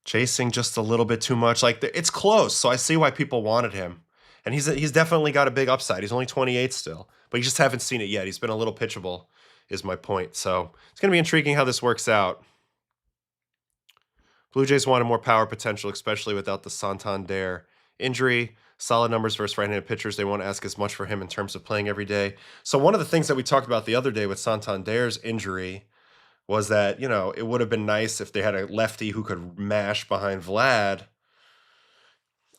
Chasing just a little bit too much. Like, it's close, so I see why people wanted him. And he's definitely got a big upside. He's only 28 still, but you just haven't seen it yet. He's been a little pitchable, is my point. So it's going to be intriguing how this works out. Blue Jays wanted more power potential, especially without the Santander injury. Solid numbers versus right-handed pitchers. They won't ask as much for him in terms of playing every day. So one of the things that we talked about the other day with Santander's injury was that, you know, it would have been nice if they had a lefty who could mash behind Vlad.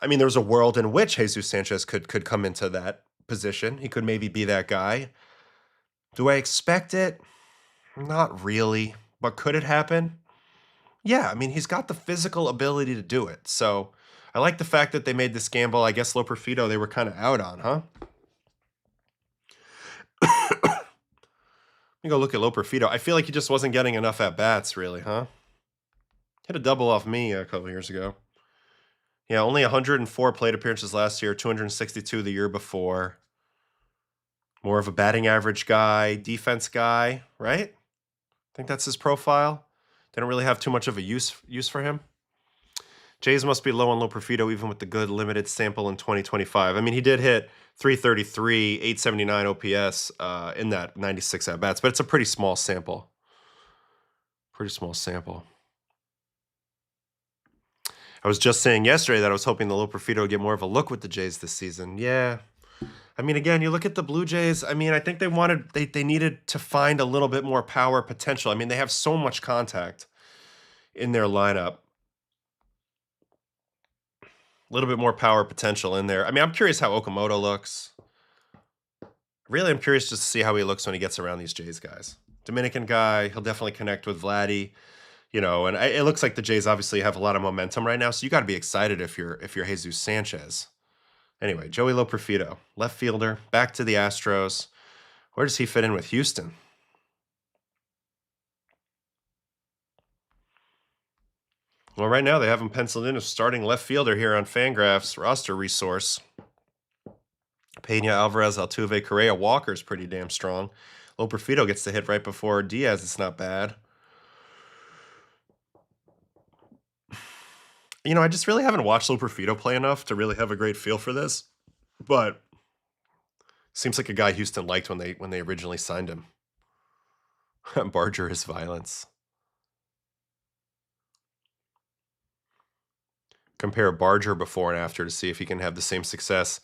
I mean, there was a world in which Jesus Sanchez could come into that position. He could maybe be that guy. Do I expect it? Not really. But could it happen? Yeah, I mean, he's got the physical ability to do it. So I like the fact that they made this gamble. I guess Loperfido they were kind of out on, huh? Let me go look at Loperfido. I feel like he just wasn't getting enough at-bats, really, huh? Hit a double off me a couple years ago. Yeah, only 104 plate appearances last year, 262 the year before. More of a batting average guy, defense guy, right? I think that's his profile. They don't really have too much of a use for him. Jays must be low on Loperfido even with the good limited sample in 2025. I mean, he did hit 333, 879 OPS in that 96 at-bats, but it's a pretty small sample. I was just saying yesterday that I was hoping the Loperfido would get more of a look with the Jays this season. Yeah. I mean, again, you look at the Blue Jays. I mean, I think they needed to find a little bit more power potential. I mean, they have so much contact in their lineup. A little bit more power potential in there. I mean, I'm curious how Okamoto looks. Really, I'm curious just to see how he looks when he gets around these Jays guys. Dominican guy, he'll definitely connect with Vladdy. You know, and it looks like the Jays obviously have a lot of momentum right now, so you got to be excited if you're Jesus Sanchez. Anyway, Joey Loperfido, left fielder, back to the Astros. Where does he fit in with Houston? Well, right now they have him penciled in as starting left fielder here on Fangraphs roster resource. Pena, Alvarez, Altuve, Correa, Walker's pretty damn strong. Loperfido gets the hit right before Diaz. It's not bad. You know, I just really haven't watched Loperfido play enough to really have a great feel for this. But Seems like a guy Houston liked when they originally signed him. Barger is violence. Compare Barger before and after to see if he can have the same success.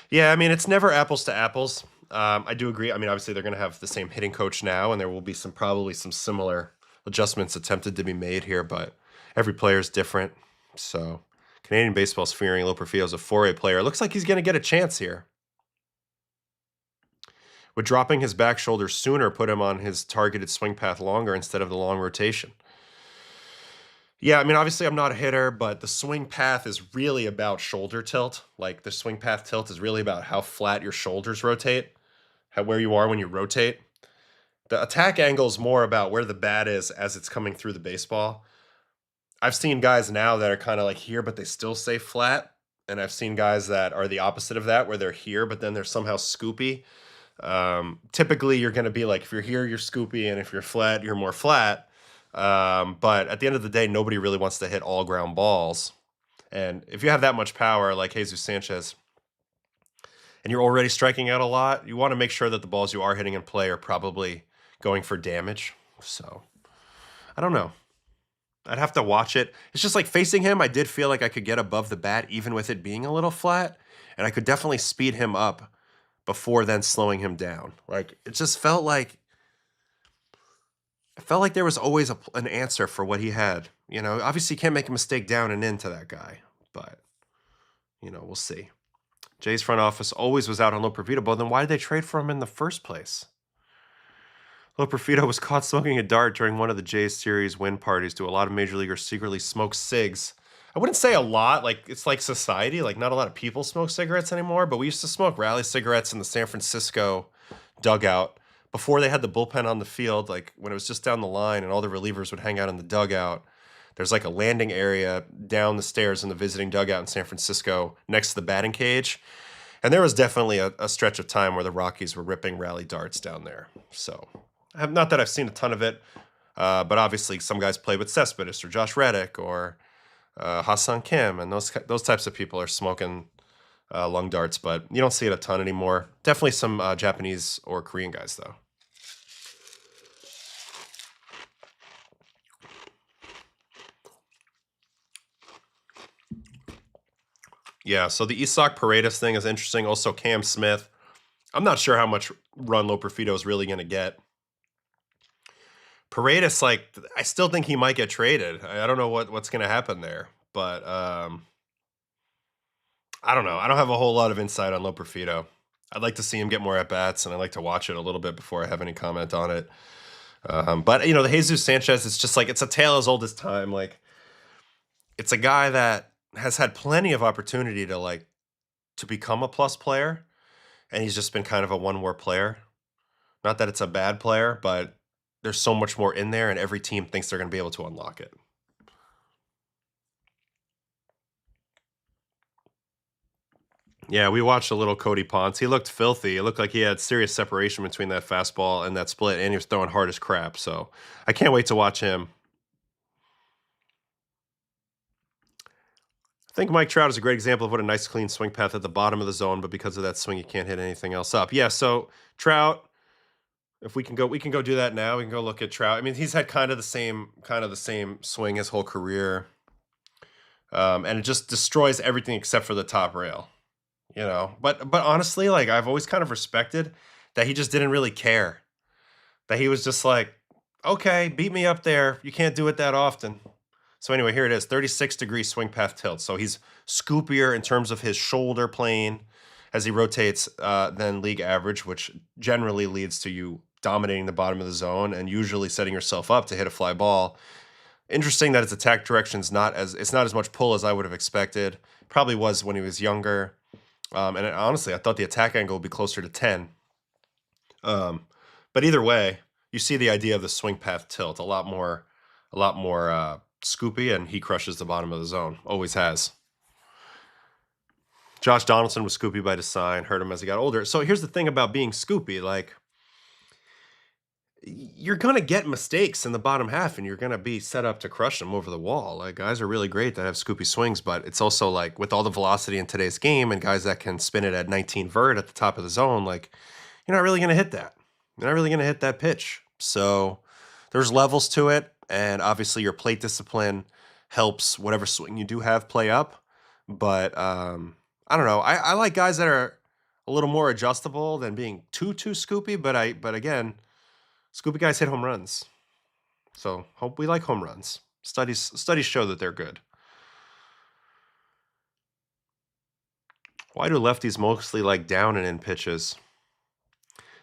Yeah, I mean, it's never apples to apples. I do agree. I mean, obviously they're going to have the same hitting coach now, and there will be probably some similar adjustments attempted to be made here, but every player is different. So Canadian baseball's fearing Loperfido is a 4A player. It looks like he's going to get a chance here. Would dropping his back shoulder sooner put him on his targeted swing path longer instead of the long rotation? Yeah, I mean, obviously I'm not a hitter, but the swing path is really about shoulder tilt. Like the swing path tilt is really about how flat your shoulders rotate, where you are when you rotate. The attack angle is more about where the bat is as it's coming through the baseball. I've seen guys now that are kind of like here, but they still stay flat. And I've seen guys that are the opposite of that, where they're here, but then they're somehow scoopy. Typically, you're going to be like, if you're here, you're scoopy, and if you're flat, you're more flat. But at the end of the day, nobody really wants to hit all ground balls. And if you have that much power, like Jesus Sanchez, and you're already striking out a lot, you want to make sure that the balls you are hitting in play are probably going for damage. So, I don't know. I'd have to watch it. It's just like facing him, I did feel like I could get above the bat even with it being a little flat, and I could definitely speed him up before then slowing him down. Like, it just felt like there was always an answer for what he had. You know, obviously you can't make a mistake down and into that guy, but, you know, we'll see. Jay's front office always was out on Loperfido, but then why did they trade for him in the first place? Loperfido was caught smoking a dart during one of the Jays series win parties. Do a lot of major leaguers secretly smoke cigs? I wouldn't say a lot. Like, it's like society. Like, not a lot of people smoke cigarettes anymore, but we used to smoke rally cigarettes in the San Francisco dugout before they had the bullpen on the field. Like, when it was just down the line and all the relievers would hang out in the dugout. There's like a landing area down the stairs in the visiting dugout in San Francisco next to the batting cage. And there was definitely a stretch of time where the Rockies were ripping rally darts down there. So, not that I've seen a ton of it, but obviously some guys play with Cespedes or Josh Reddick or Hassan Kim, and those types of people are smoking lung darts, but you don't see it a ton anymore. Definitely some Japanese or Korean guys, though. Yeah, so the Isak Paredes thing is interesting. Also, Cam Smith. I'm not sure how much run Loperfido is really going to get. Paredes, like, I still think he might get traded. I don't know what's going to happen there, but I don't know. I don't have a whole lot of insight on Loperfido. I'd like to see him get more at-bats, and I'd like to watch it a little bit before I have any comment on it. But, you know, the Jesus Sanchez, it's just like, it's a tale as old as time. Like, it's a guy that has had plenty of opportunity to become a plus player, and he's just been kind of a one-war player. Not that it's a bad player, but there's so much more in there, and every team thinks they're going to be able to unlock it. Yeah, we watched a little Cody Ponce. He looked filthy. It looked like he had serious separation between that fastball and that split, and he was throwing hard as crap. So I can't wait to watch him. I think Mike Trout is a great example of what a nice clean swing path at the bottom of the zone, but because of that swing, you can't hit anything else up. Yeah, so Trout, if we can go do that now. We can go look at Trout. I mean, he's had kind of the same swing his whole career, and it just destroys everything except for the top rail. You know, but honestly, like, I've always kind of respected that he just didn't really care. That he was just like, okay, beat me up there. You can't do it that often. So anyway, here it is, 36-degree swing path tilt. So he's scoopier in terms of his shoulder plane as he rotates than league average, which generally leads to you dominating the bottom of the zone and usually setting yourself up to hit a fly ball. Interesting that his attack direction's it's not as much pull as I would have expected. Probably was when he was younger. Honestly, I thought the attack angle would be closer to 10. But either way, you see the idea of the swing path tilt a lot more scoopy, and he crushes the bottom of the zone. Always has. Josh Donaldson was scoopy by design, hurt him as he got older. So here's the thing about being scoopy. Like, you're gonna get mistakes in the bottom half, and you're gonna be set up to crush them over the wall. Like, guys are really great that have scoopy swings, but it's also like with all the velocity in today's game and guys that can spin it at 19 vert at the top of the zone, like you're not really gonna hit that. You're not really gonna hit that pitch. So there's levels to it, and obviously your plate discipline helps whatever swing you do have play up. But I don't know. I like guys that are a little more adjustable than being too scoopy. But again, scoopy guys hit home runs. So hope we like home runs. Studies show that they're good. Why do lefties mostly like down and in pitches?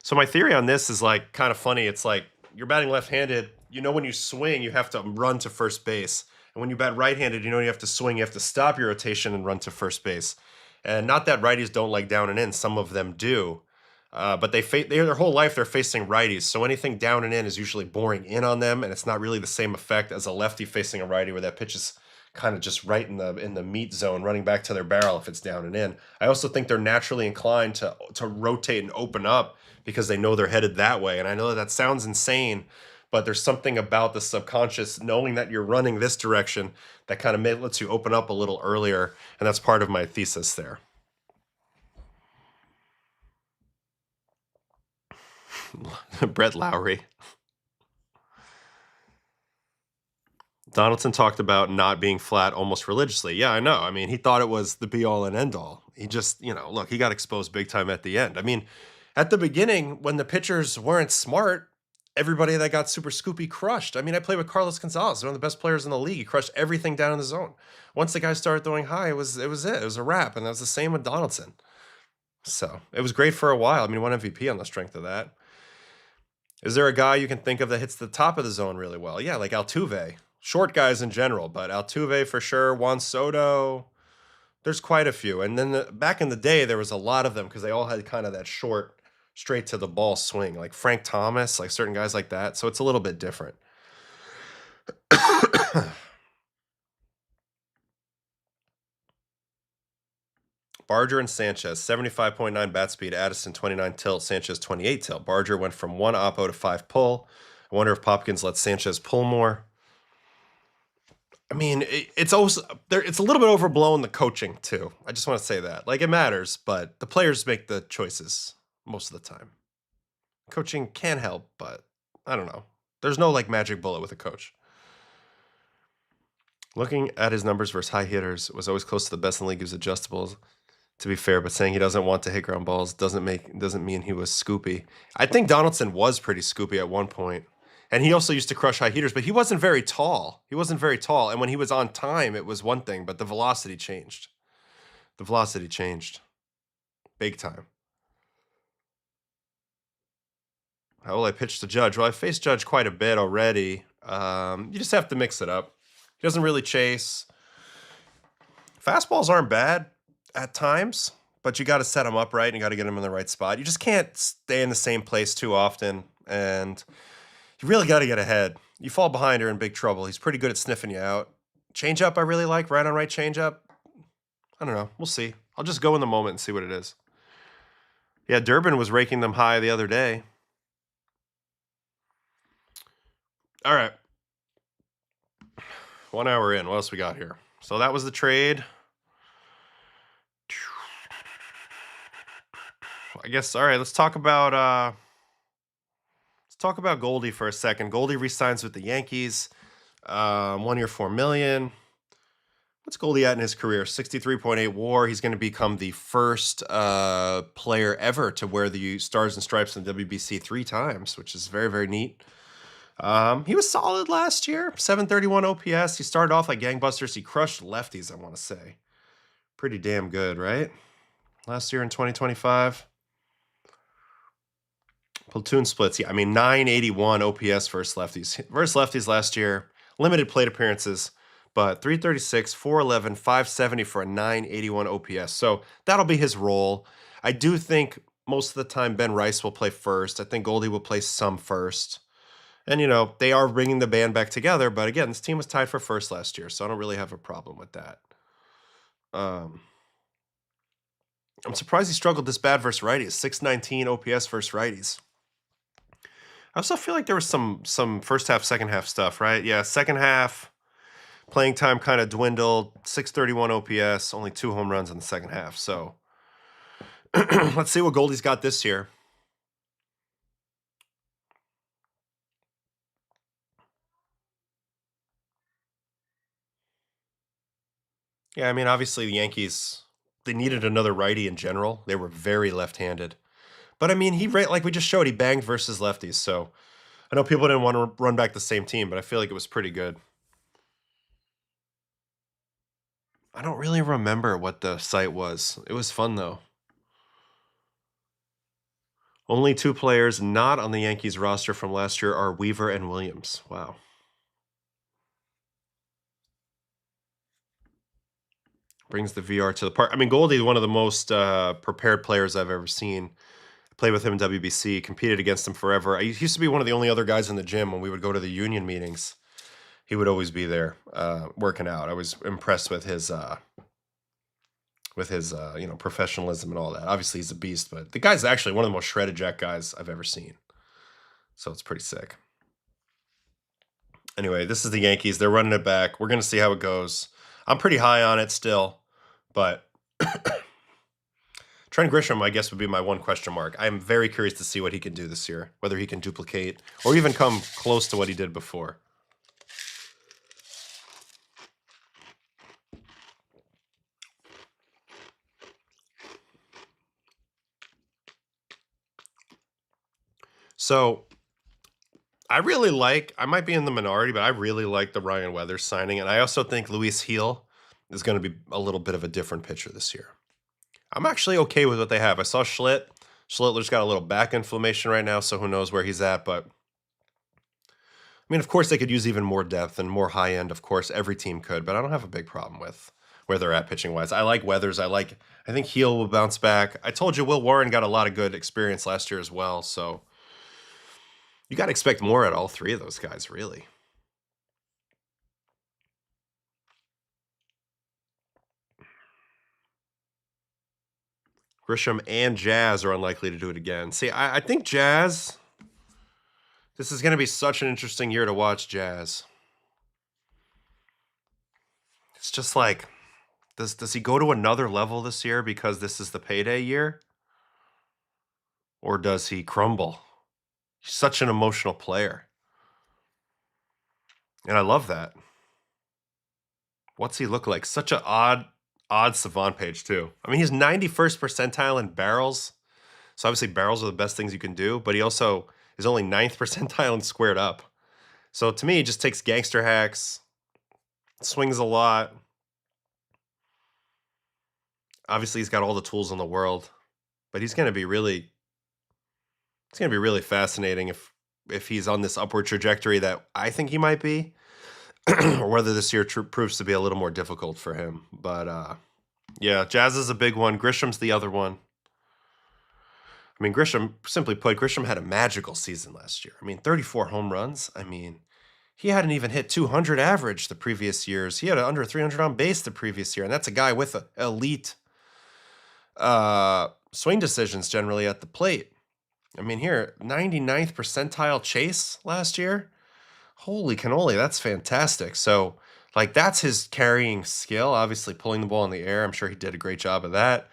So my theory on this is like kind of funny. It's like you're batting left-handed. You know when you swing, you have to run to first base. And when you bat right-handed, you know you have to swing. You have to stop your rotation and run to first base. And not that righties don't like down and in. Some of them do. But their whole life they're facing righties. So anything down and in is usually boring in on them, and it's not really the same effect as a lefty facing a righty where that pitch is kind of just right in the meat zone, running back to their barrel if it's down and in. I also think they're naturally inclined to rotate and open up because they know they're headed that way. And I know that sounds insane, but there's something about the subconscious knowing that you're running this direction that kind of lets you open up a little earlier, and that's part of my thesis there. Brett Lowry. Donaldson talked about not being flat almost religiously. Yeah, I know. I mean, he thought it was the be-all and end-all. He just, look, he got exposed big time at the end. I mean, at the beginning, when the pitchers weren't smart, everybody that got super scoopy crushed. I mean, I played with Carlos Gonzalez, one of the best players in the league. He crushed everything down in the zone. Once the guys started throwing high, it was it. It was a wrap, and that was the same with Donaldson. So it was great for a while. I mean, won MVP on the strength of that. Is there a guy you can think of that hits the top of the zone really well? Yeah, like Altuve. Short guys in general, but Altuve for sure. Juan Soto. There's quite a few. And then back in the day, there was a lot of them because they all had kind of that short, straight to the ball swing. Like Frank Thomas, like certain guys like that. So it's a little bit different. Barger and Sanchez, 75.9 bat speed, Addison 29 tilt, Sanchez 28 tilt. Barger went from 1 oppo to 5 pull. I wonder if Popkins lets Sanchez pull more. I mean, it's also there. It's a little bit overblown, the coaching too. I just want to say that. Like, it matters, but the players make the choices most of the time. Coaching can help, but I don't know. There's no like magic bullet with a coach. Looking at his numbers versus high hitters, was always close to the best in the league. He was adjustables, to be fair, but saying he doesn't want to hit ground balls doesn't mean he was scoopy. I think Donaldson was pretty scoopy at one point. And he also used to crush high heaters, but he wasn't very tall. He wasn't very tall. And when he was on time, it was one thing, but the velocity changed. The velocity changed. Big time. How will I pitch to Judge? Well, I faced Judge quite a bit already. You just have to mix it up. He doesn't really chase. Fastballs aren't bad at times, but you got to set them up right and you got to get them in the right spot. You just can't stay in the same place too often, and you really got to get ahead. You fall behind, you're in big trouble. He's pretty good at sniffing you out. Changeup I really like, right on right changeup. I don't know. We'll see. I'll just go in the moment and see what it is. Yeah, Durbin was raking them high the other day. All right. 1 hour in. What else we got here? So that was the trade. I guess, all right, let's talk about Goldy for a second. Goldy re-signs with the Yankees. 1 year, $4 million. What's Goldy at in his career? 63.8 WAR. He's going to become the first player ever to wear the Stars and Stripes in the WBC 3 times, which is very, very neat. He was solid last year. 731 OPS. He started off like gangbusters. He crushed lefties, I want to say. Pretty damn good, right? Last year in 2025. Platoon splits. Yeah, I mean, 981 OPS versus lefties. Versus lefties last year. Limited plate appearances, but 336, 411, 570 for a 981 OPS. So that'll be his role. I do think most of the time Ben Rice will play first. I think Goldy will play some first. And, they are bringing the band back together. But again, this team was tied for first last year, so I don't really have a problem with that. I'm surprised he struggled this bad versus righties. 619 OPS versus righties. I also feel like there was some first half, second half stuff, right? Yeah, second half playing time kind of dwindled. 631 OPS, only 2 home runs in the second half. So let's see what Goldy's got this year. Yeah, I mean, obviously the Yankees, they needed another righty in general. They were very left-handed. But I mean, like we just showed, he banged versus lefties. So I know people didn't want to run back the same team, but I feel like it was pretty good. I don't really remember what the site was. It was fun though. Only 2 players not on the Yankees roster from last year are Weaver and Williams. Wow. Brings the VR to the park. I mean, Goldy is one of the most prepared players I've ever seen. Played with him in WBC, competed against him forever. I used to be one of the only other guys in the gym when we would go to the union meetings. He would always be there working out. I was impressed with his professionalism and all that. Obviously, he's a beast, but the guy's actually one of the most shredded jack guys I've ever seen. So it's pretty sick. Anyway, this is the Yankees. They're running it back. We're going to see how it goes. I'm pretty high on it still, but Trent Grisham, I guess, would be my one question mark. I'm very curious to see what he can do this year, whether he can duplicate or even come close to what he did before. So I might be in the minority, but I really like the Ryan Weathers signing. And I also think Luis Heel is going to be a little bit of a different pitcher this year. I'm actually okay with what they have. I saw Schlitt. Schlittler's got a little back inflammation right now, so who knows where he's at. But, I mean, of course, they could use even more depth and more high end. Of course, every team could, but I don't have a big problem with where they're at pitching-wise. I like Weathers. I think Heel will bounce back. I told you Will Warren got a lot of good experience last year as well, so you got to expect more at all 3 of those guys, really. Grisham and Jazz are unlikely to do it again. See, I think Jazz, this is going to be such an interesting year to watch Jazz. It's just like, does he go to another level this year because this is the payday year? Or does he crumble? He's such an emotional player. And I love that. What's he look like? Such an odd Savant page, too. I mean, he's 91st percentile in barrels. So obviously barrels are the best things you can do, but he also is only 9th percentile in squared up. So to me, he just takes gangster hacks, swings a lot. Obviously, he's got all the tools in the world, but he's going to be really fascinating if he's on this upward trajectory that I think he might be, or whether this year proves to be a little more difficult for him. But yeah, Jazz is a big one. Grisham's the other one. I mean, simply put, Grisham had a magical season last year. I mean, 34 home runs. I mean, he hadn't even hit 200 average the previous years. He had under 300 on base the previous year, and that's a guy with elite swing decisions generally at the plate. I mean, here, 99th percentile chase last year. Holy cannoli, that's fantastic. So, like, that's his carrying skill, obviously pulling the ball in the air. I'm sure he did a great job of that.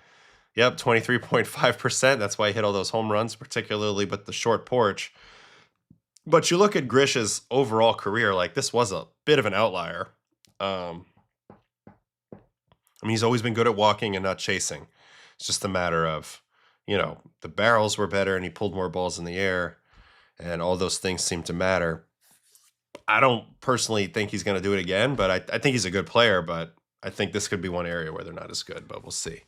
Yep, 23.5%. That's why he hit all those home runs, particularly with the short porch. But you look at Grish's overall career, like, this was a bit of an outlier. I mean, he's always been good at walking and not chasing. It's just a matter of, the barrels were better and he pulled more balls in the air, and all those things seem to matter. I don't personally think he's going to do it again, but I think he's a good player, but I think this could be one area where they're not as good, but we'll see.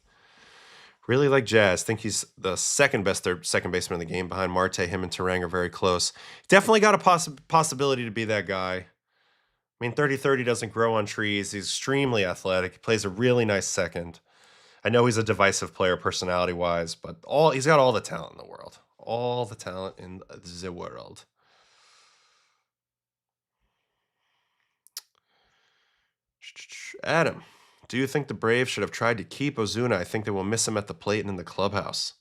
Really like Jazz. Think he's the second best second baseman in the game behind Marte. Him and Terang are very close. Definitely got a possibility to be that guy. I mean, 30-30 doesn't grow on trees. He's extremely athletic. He plays a really nice second. I know he's a divisive player personality-wise, but he's got all the talent in the world. All the talent in the world. Adam, do you think the Braves should have tried to keep Ozuna? I think they will miss him at the plate and in the clubhouse.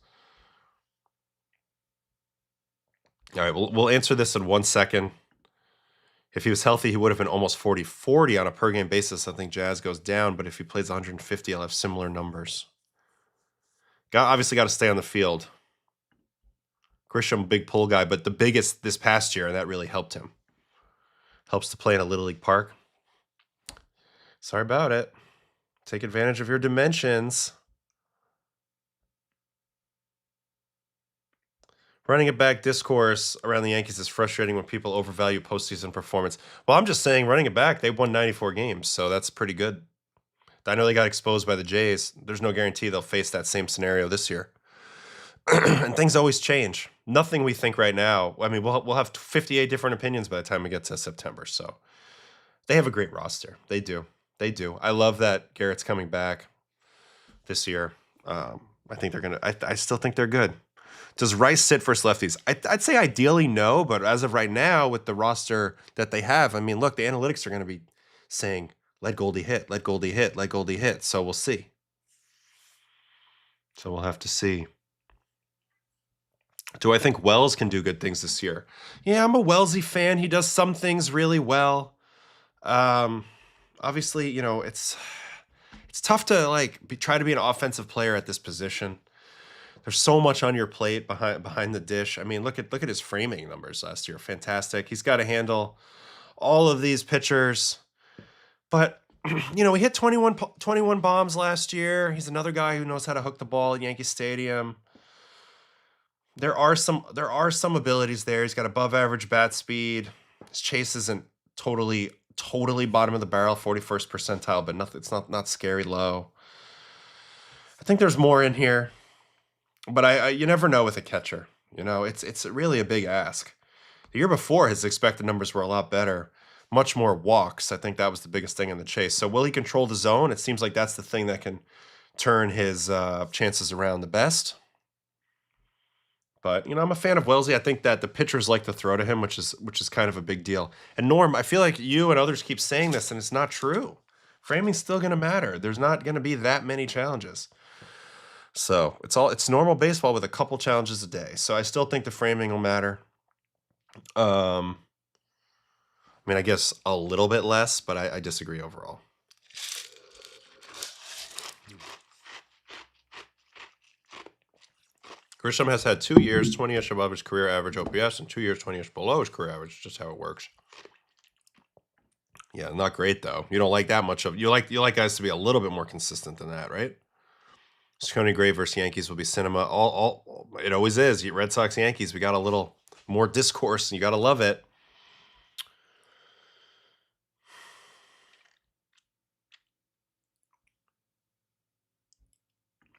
All right, we'll answer this in 1 second. If he was healthy, he would have been almost 40-40 on a per-game basis. I think Jazz goes down, but if he plays 150, he'll have similar numbers. Obviously got to stay on the field. Grisham, big pull guy, but the biggest this past year, and that really helped him. Helps to play in a Little League park. Sorry about it. Take advantage of your dimensions. Running it back discourse around the Yankees is frustrating when people overvalue postseason performance. Well, I'm just saying, running it back, they've won 94 games, so that's pretty good. I know they got exposed by the Jays. There's no guarantee they'll face that same scenario this year. And things always change. Nothing we think right now. I mean, we'll have 58 different opinions by the time we get to September. So they have a great roster. They do. They do. I love that Garrett's coming back this year. I think they're going to – I still think they're good. Does Rice sit versus lefties? I'd say ideally no, but as of right now, with the roster that they have, I mean, look, the analytics are going to be saying, let Goldy hit, let Goldy hit, let Goldy hit. So we'll see. So we'll have to see. Do I think Wells can do good things this year? Yeah, I'm a Wellsy fan. He does some things really well. Obviously, you know, it's tough to try to be an offensive player at this position. There's so much on your plate behind the dish. I mean, look at his framing numbers last year. Fantastic. He's got to handle all of these pitchers. But, you know, he hit 21 bombs last year. He's another guy who knows how to hook the ball at Yankee Stadium. There are some abilities there. He's got above average bat speed. His chase isn't totally bottom of the barrel, 41st percentile, but nothing. It's not scary low. I think there's more in here. But you never know with a catcher. You know, it's really a big ask. The year before, his expected numbers were a lot better. Much more walks. I think that was the biggest thing in the chase. So will he control the zone? It seems like that's the thing that can turn his chances around the best. But, you know, I'm a fan of Wellesley. I think that the pitchers like to throw to him, which is kind of a big deal. And Norm, I feel like you and others keep saying this, and it's not true. Framing's still going to matter. There's not going to be that many challenges. So it's normal baseball with a couple challenges a day. So I still think the framing will matter. I mean, I guess a little bit less, but I disagree overall. Grisham has had 2 years, 20-ish above his career average OPS, and 2 years, 20-ish below his career average. Just how it works. Yeah, not great though. You don't like that much of. You like guys to be a little bit more consistent than that, right? Coney Gray versus Yankees will be cinema. It always is. Red Sox, Yankees. We got a little more discourse, and you got to love it.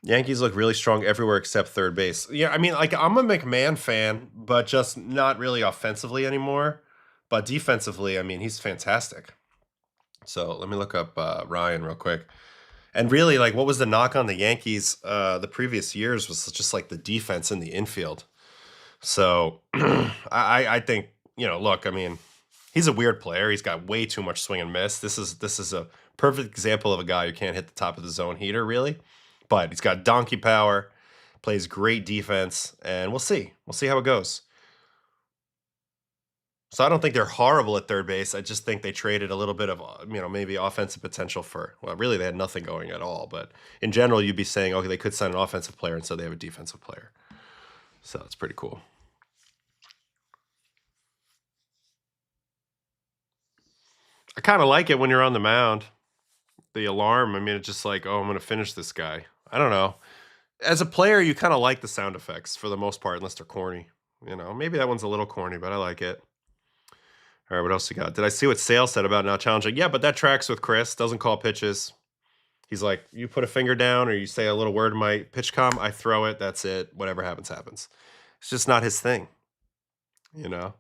Yankees look really strong everywhere except third base. Yeah, I mean, I'm a McMahon fan, but just not really offensively anymore. But defensively, I mean, he's fantastic. So let me look up Ryan real quick. And really, what was the knock on the Yankees the previous years was just the defense in the infield. So I think, you know, look, I mean, he's a weird player. He's got way too much swing and miss. This is a perfect example of a guy who can't hit the top of the zone heater, really. But he's got donkey power, plays great defense, and we'll see. We'll see how it goes. So I don't think they're horrible at third base. I just think they traded a little bit of, you know, maybe offensive potential for, well, really they had nothing going at all. But in general, you'd be saying, okay, they could sign an offensive player, and so they have a defensive player. So it's pretty cool. I kind of like it when you're on the mound. The alarm, I mean, it's just like, oh, I'm going to finish this guy. I don't know. As a player, you kind of like the sound effects for the most part, unless they're corny. You know, maybe that one's a little corny, but I like it. All right, what else you got? Did I see what Sale said about not challenging? Yeah, but that tracks with Chris. Doesn't call pitches. He's like, you put a finger down or you say a little word in my pitch comm, I throw it. That's it. Whatever happens, happens. It's just not his thing, you know?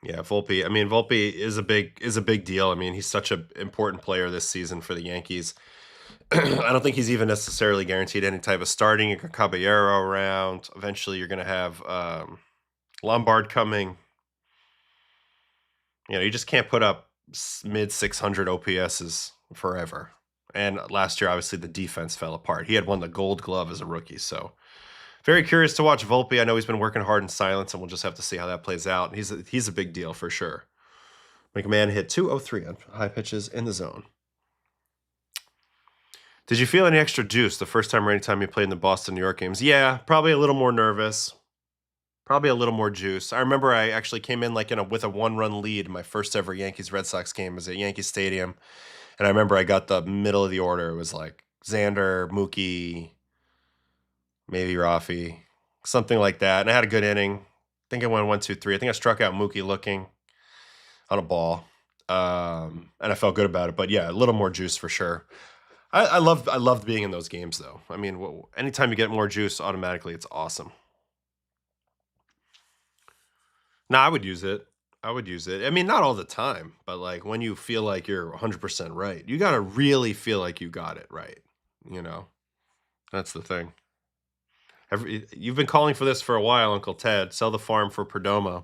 Yeah, Volpe. I mean, Volpe is a big deal. I mean, he's such an important player this season for the Yankees. I don't think he's even necessarily guaranteed any type of starting. You got Caballero around. Eventually, you're going to have Lombard coming. You know, you just can't put up mid 600 OPSs forever. And last year, obviously, the defense fell apart. He had won the Gold Glove as a rookie, so very curious to watch Volpe. I know he's been working hard in silence, and we'll just have to see how that plays out. He's a big deal for sure. McMahon hit 203 on high pitches in the zone. Did you feel any extra juice the first time or any time you played in the Boston, New York games? Yeah, probably a little more nervous. Probably a little more juice. I remember I actually came in like with a 1-run lead. My first ever Yankees-Red Sox game was at Yankee Stadium. And I remember I got the middle of the order. It was like Xander, Mookie, maybe Rafi, something like that. And I had a good inning. I think I went 1, 2, 3. I think I struck out Mookie looking on a ball. And I felt good about it. But yeah, a little more juice for sure. I loved being in those games, though. I mean, anytime you get more juice, automatically it's awesome. No, I would use it. I would use it. I mean, not all the time, but like when you feel like you're 100% right, you got to really feel like you got it right. You know, that's the thing. You've been calling for this for a while, Uncle Ted. Sell the farm for Perdomo.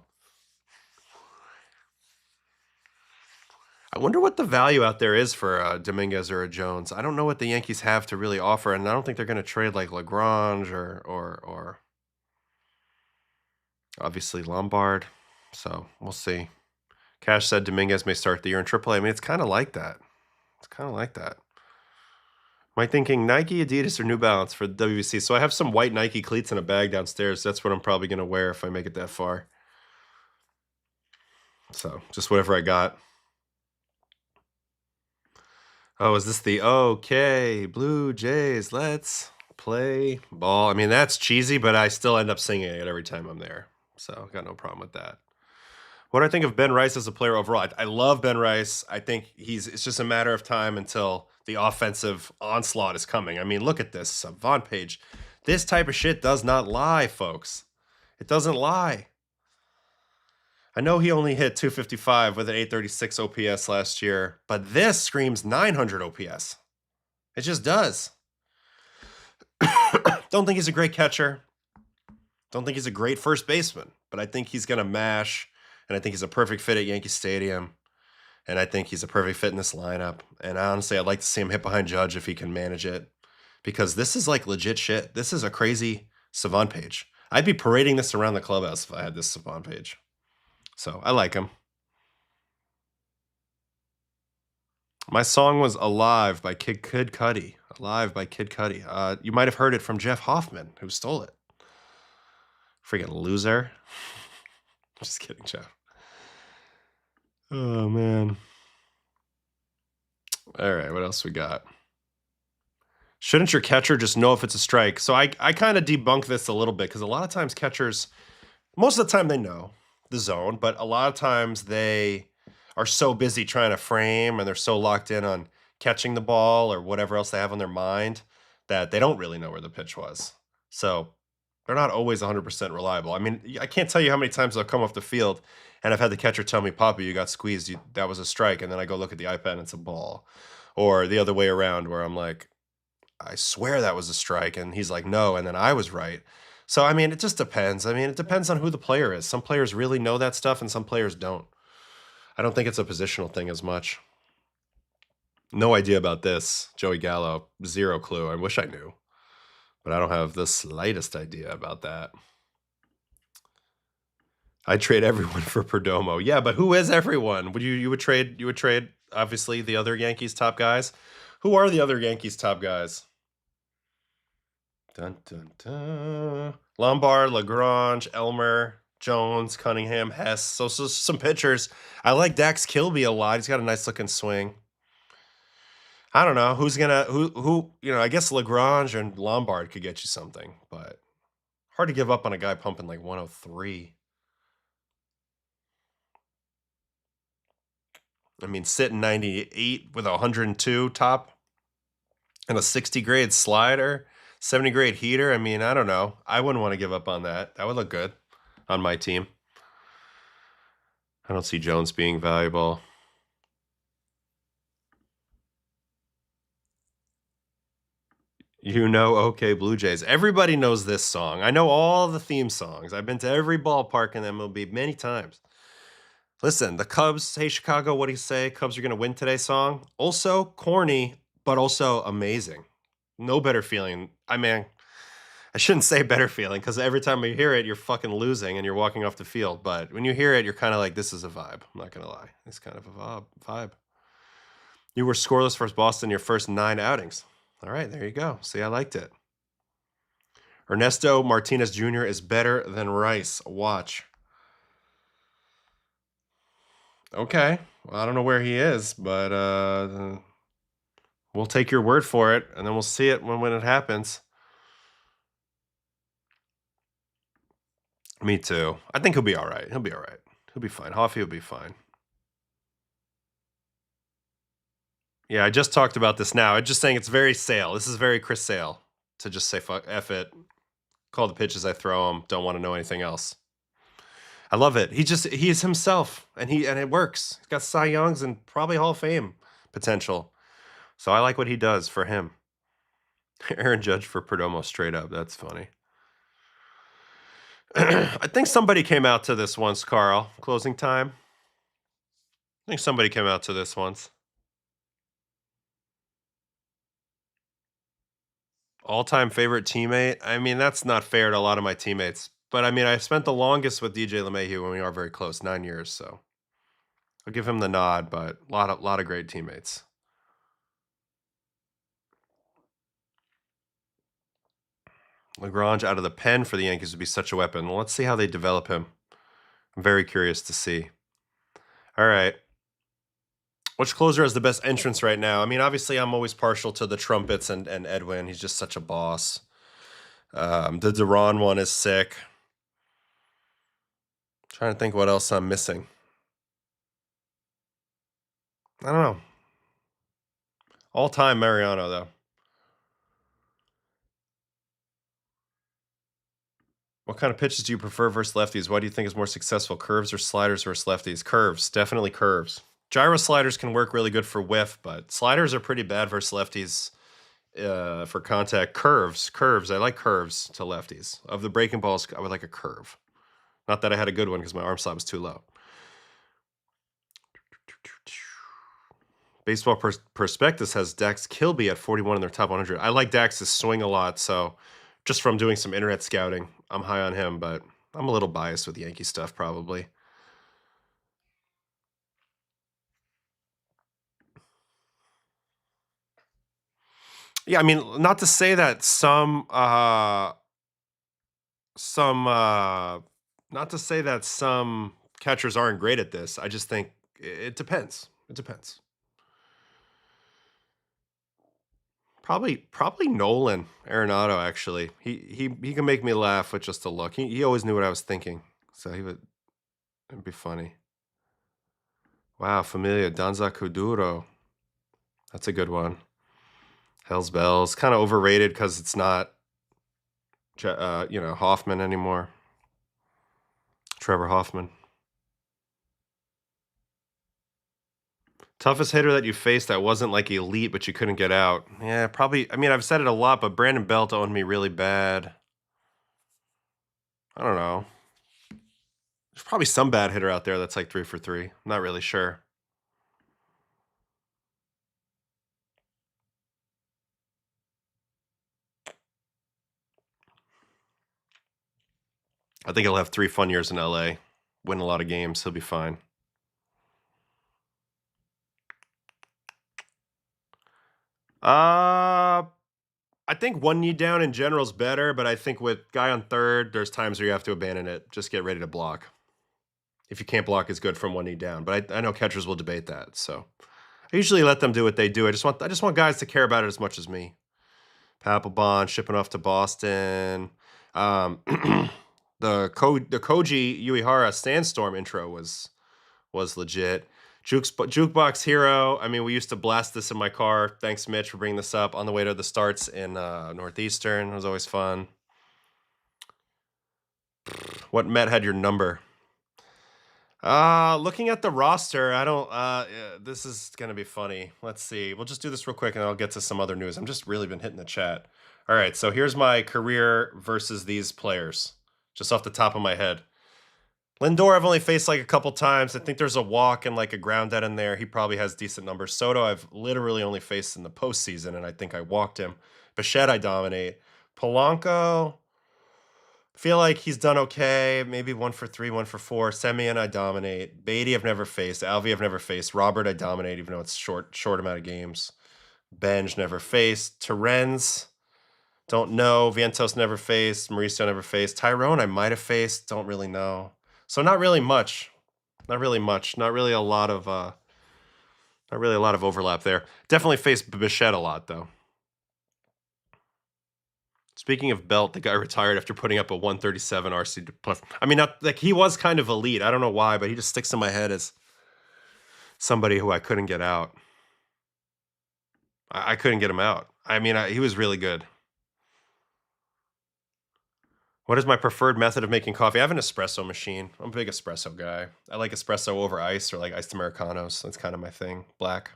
I wonder what the value out there is for a Dominguez or a Jones. I don't know what the Yankees have to really offer, and I don't think they're going to trade like Lagrange or obviously Lombard. So we'll see. Cash said Dominguez may start the year in AAA. I mean, it's kind of like that. It's kind of like that. Am I thinking Nike, Adidas, or New Balance for the WBC? So I have some white Nike cleats in a bag downstairs. That's what I'm probably going to wear if I make it that far. So just whatever I got. Oh, is this the okay Blue Jays? Let's play ball. I mean, that's cheesy, but I still end up singing it every time I'm there. So I got no problem with that. What do I think of Ben Rice as a player overall? I love Ben Rice. I think it's just a matter of time until the offensive onslaught is coming. I mean, look at this Savant page. This type of shit does not lie, folks. It doesn't lie. I know he only hit 255 with an 836 OPS last year, but this screams 900 OPS. It just does. Don't think he's a great catcher. Don't think he's a great first baseman, but I think he's going to mash, and I think he's a perfect fit at Yankee Stadium, and I think he's a perfect fit in this lineup. And honestly, I'd like to see him hit behind Judge if he can manage it, because this is like legit shit. This is a crazy Savant page. I'd be parading this around the clubhouse if I had this Savant page. So I like him. My song was Alive by Kid Cudi. Alive by Kid Cudi. You might have heard it from Jeff Hoffman, who stole it. Freaking loser. Just kidding, Jeff. Oh, man. All right, what else we got? Shouldn't your catcher just know if it's a strike? So I kind of debunk this a little bit, because a lot of times catchers, most of the time they know the zone, but a lot of times they are so busy trying to frame, and they're so locked in on catching the ball or whatever else they have on their mind that they don't really know where the pitch was. So they're not always 100% reliable. I mean, I can't tell you how many times I'll come off the field and I've had the catcher tell me, Papa, you got squeezed. That was a strike. And then I go look at the iPad and it's a ball. Or the other way around, where I'm like, I swear that was a strike. And he's like, no. And then I was right. So, I mean, it just depends. I mean, it depends on who the player is. Some players really know that stuff and some players don't. I don't think it's a positional thing as much. No idea about this. Joey Gallo, zero clue. I wish I knew, but I don't have the slightest idea about that. I'd trade everyone for Perdomo. Yeah, but who is everyone? Would you would trade obviously the other Yankees top guys? Who are the other Yankees top guys? Dun dun dun. Lombard, Lagrange, Elmer, Jones, Cunningham, Hess. So some pitchers. I like Dax Kilby a lot. He's got a nice looking swing. I don't know who I guess Lagrange and Lombard could get you something, but hard to give up on a guy pumping like 103. I mean, sitting 98 with a 102 top and a 60 grade slider, 70 grade heater. I mean, I don't know. I wouldn't want to give up on that. That would look good on my team. I don't see Jones being valuable. You know, okay, Blue Jays. Everybody knows this song. I know all the theme songs. I've been to every ballpark in MLB many times. Listen, the Cubs, hey, Chicago, what do you say? Cubs are going to win today song. Also, corny, but also amazing. No better feeling. I mean, I shouldn't say better feeling because every time you hear it, you're fucking losing and you're walking off the field. But when you hear it, you're kind of like, this is a vibe. I'm not going to lie. It's kind of a vibe. You were scoreless versus Boston your first 9 outings. All right, there you go. See, I liked it. Ernesto Martinez Jr. is better than Rice. Watch. Okay. Well, I don't know where he is, but we'll take your word for it, and then we'll see it when it happens. Me too. I think he'll be all right. He'll be all right. He'll be fine. Hoffy will be fine. Yeah, I just talked about this now. I'm just saying it's very Sale. This is very Chris Sale to just say fuck F it. Call the pitches I throw him. Don't want to know anything else. I love it. He is himself, and it works. He's got Cy Youngs and probably Hall of Fame potential. So I like what he does for him. Aaron Judge for Perdomo straight up. That's funny. I think somebody came out to this once, Carl. Closing time. I think somebody came out to this once. All-time favorite teammate? I mean, that's not fair to a lot of my teammates. But, I mean, I spent the longest with DJ LeMahieu when we are very close, 9 years, so I'll give him the nod, but a lot of great teammates. Lagrange out of the pen for the Yankees would be such a weapon. Well, let's see how they develop him. I'm very curious to see. All right. Which closer has the best entrance right now? I mean, obviously, I'm always partial to the Trumpets and Edwin. He's just such a boss. The Duran one is sick. Trying to think what else I'm missing. I don't know. All-time Mariano, though. What kind of pitches do you prefer versus lefties? Why do you think is more successful, curves or sliders versus lefties? Curves, definitely curves. Gyro sliders can work really good for whiff, but sliders are pretty bad versus lefties for contact. Curves. I like curves to lefties. Of the breaking balls, I would like a curve. Not that I had a good one because my arm slot was too low. Baseball Prospectus has Dax Kilby at 41 in their top 100. I like Dax's swing a lot, so just from doing some internet scouting, I'm high on him, but I'm a little biased with Yankee stuff probably. Yeah, I mean, not to say that not to say that some catchers aren't great at this. I just think it depends. It depends. Probably Nolan Arenado, actually. He can make me laugh with just a look. He always knew what I was thinking, so it'd be funny. Wow, Familia Danza Kuduro. That's a good one. Hell's Bells, kind of overrated because it's not, Hoffman anymore. Trevor Hoffman. Toughest hitter that you faced that wasn't like elite, but you couldn't get out. Yeah, probably. I mean, I've said it a lot, but Brandon Belt owned me really bad. I don't know. There's probably some bad hitter out there that's like 3 for 3. I'm not really sure. I think he'll have 3 fun years in LA, win a lot of games. He'll be fine. I think one knee down in general is better, but I think with guy on third, there's times where you have to abandon it. Just get ready to block. If you can't block, it's good from one knee down. But I know catchers will debate that, so I usually let them do what they do. I just want guys to care about it as much as me. Papelbon shipping off to Boston. The Koji Uehara Sandstorm intro was legit. Jukebox Hero. I mean, we used to blast this in my car. Thanks, Mitch, for bringing this up on the way to the starts in Northeastern. It was always fun. What Met had your number? Looking at the roster, I don't. This is gonna be funny. Let's see. We'll just do this real quick, and I'll get to some other news. I'm just really been hitting the chat. All right, so here's my career versus these players, just off the top of my head. Lindor, I've only faced like a couple times. I think there's a walk and like a ground out in there. He probably has decent numbers. Soto, I've literally only faced in the postseason, and I think I walked him. Bichette, I dominate. Polanco, feel like he's done okay. Maybe 1 for 3, 1 for 4. Semien, I dominate. Beatty, I've never faced. Alvey, I've never faced. Robert, I dominate, even though it's short amount of games. Benj, never faced. Terens, don't know. Vientos, never faced. Mauricio, never faced. Tyrone, I might have faced. Don't really know. So not really much. Not really much. Not really a lot of overlap there. Definitely faced Bichette a lot though. Speaking of Belt, the guy retired after putting up a 137 RC plus. I mean, not, like he was kind of elite. I don't know why, but he just sticks in my head as somebody who I couldn't get out. I couldn't get him out. I mean, he was really good. What is my preferred method of making coffee? I have an espresso machine. I'm a big espresso guy. I like espresso over ice or like iced Americanos. That's kind of my thing. Black.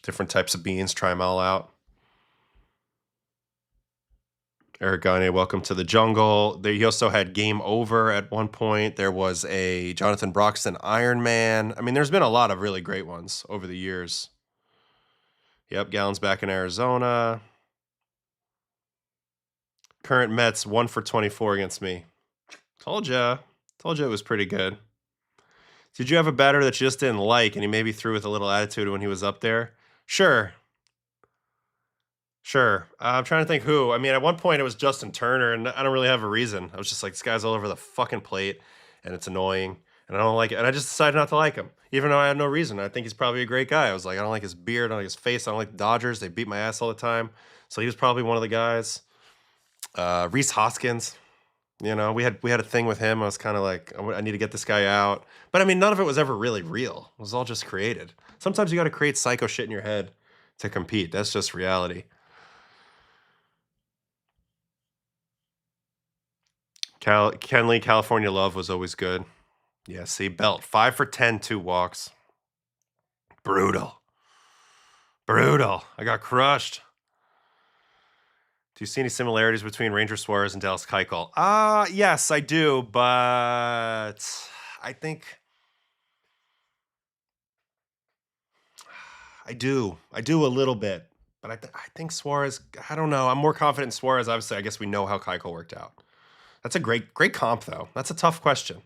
Different types of beans. Try them all out. Eric Gagne, welcome to the jungle. He also had Game Over at one point. There was a Jonathan Broxton Iron Man. I mean, there's been a lot of really great ones over the years. Yep, Gallon's back in Arizona. Current Mets 1 for 24 against me. Told ya it was pretty good. Did you have a batter that you just didn't like and he maybe threw with a little attitude when he was up there? Sure. I'm trying to think who. I mean, at one point it was Justin Turner, and I don't really have a reason. I was just like, this guy's all over the fucking plate, and it's annoying, and I don't like it. And I just decided not to like him, even though I had no reason. I think he's probably a great guy. I was like, I don't like his beard, I don't like his face, I don't like the Dodgers. They beat my ass all the time. So he was probably one of the guys. Rhys Hoskins, you know, we had a thing with him. I was kind of like, I need to get this guy out. But I mean, none of it was ever really real. It was all just created. Sometimes you got to create psycho shit in your head to compete. That's just reality. Kenley, California Love was always good. Yeah, see, Belt, 5 for 10, 2 walks. Brutal. I got crushed. Do you see any similarities between Ranger Suarez and Dallas Keuchel? Yes, I do, but I think I do a little bit. But I think Suarez, I don't know. I'm more confident in Suarez. Obviously, I guess we know how Keuchel worked out. That's a great comp, though. That's a tough question.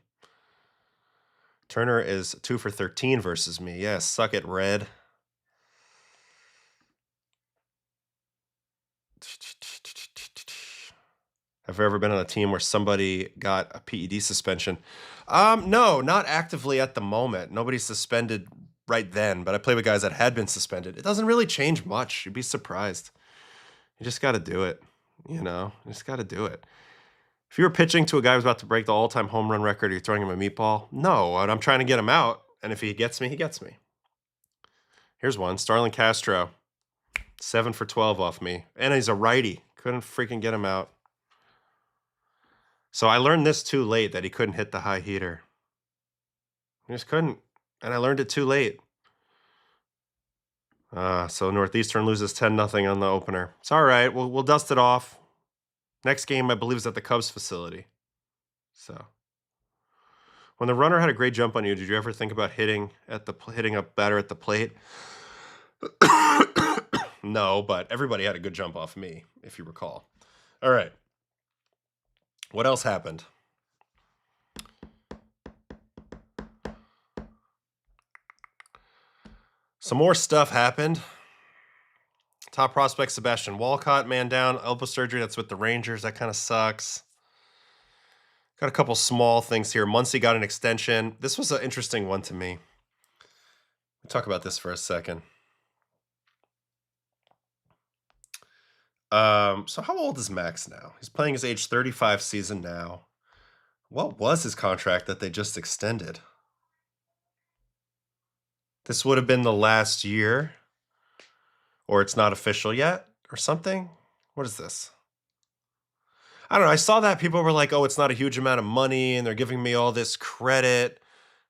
Turner is 2 for 13 versus me. Yes, suck it, Red. Have you ever been on a team where somebody got a PED suspension? No, not actively at the moment. Nobody's suspended right then, but I play with guys that had been suspended. It doesn't really change much. You'd be surprised. You just got to do it. You know, you just got to do it. If you were pitching to a guy who's about to break the all-time home run record, you're throwing him a meatball? No, I'm trying to get him out, and if he gets me, he gets me. Here's one. Starlin Castro, 7 for 12 off me. And he's a righty. Couldn't freaking get him out. So I learned this too late, that he couldn't hit the high heater. He just couldn't, and I learned it too late. So Northeastern loses 10-0 on the opener. It's all right. We'll dust it off. Next game, I believe, is at the Cubs facility. So, when the runner had a great jump on you, did you ever think about hitting a batter at the plate? No, but everybody had a good jump off me, if you recall. All right. What else happened? Some more stuff happened. Top prospect Sebastian Walcott, man down, elbow surgery. That's with the Rangers. That kind of sucks. Got a couple small things here. Muncy got an extension. This was an interesting one to me. We'll talk about this for a second. So how old is Max now? He's playing his age 35 season now. What was his contract that they just extended? This would have been the last year. Or it's not official yet, or something? What is this? I don't know. I saw that people were like, oh, it's not a huge amount of money, and they're giving me all this credit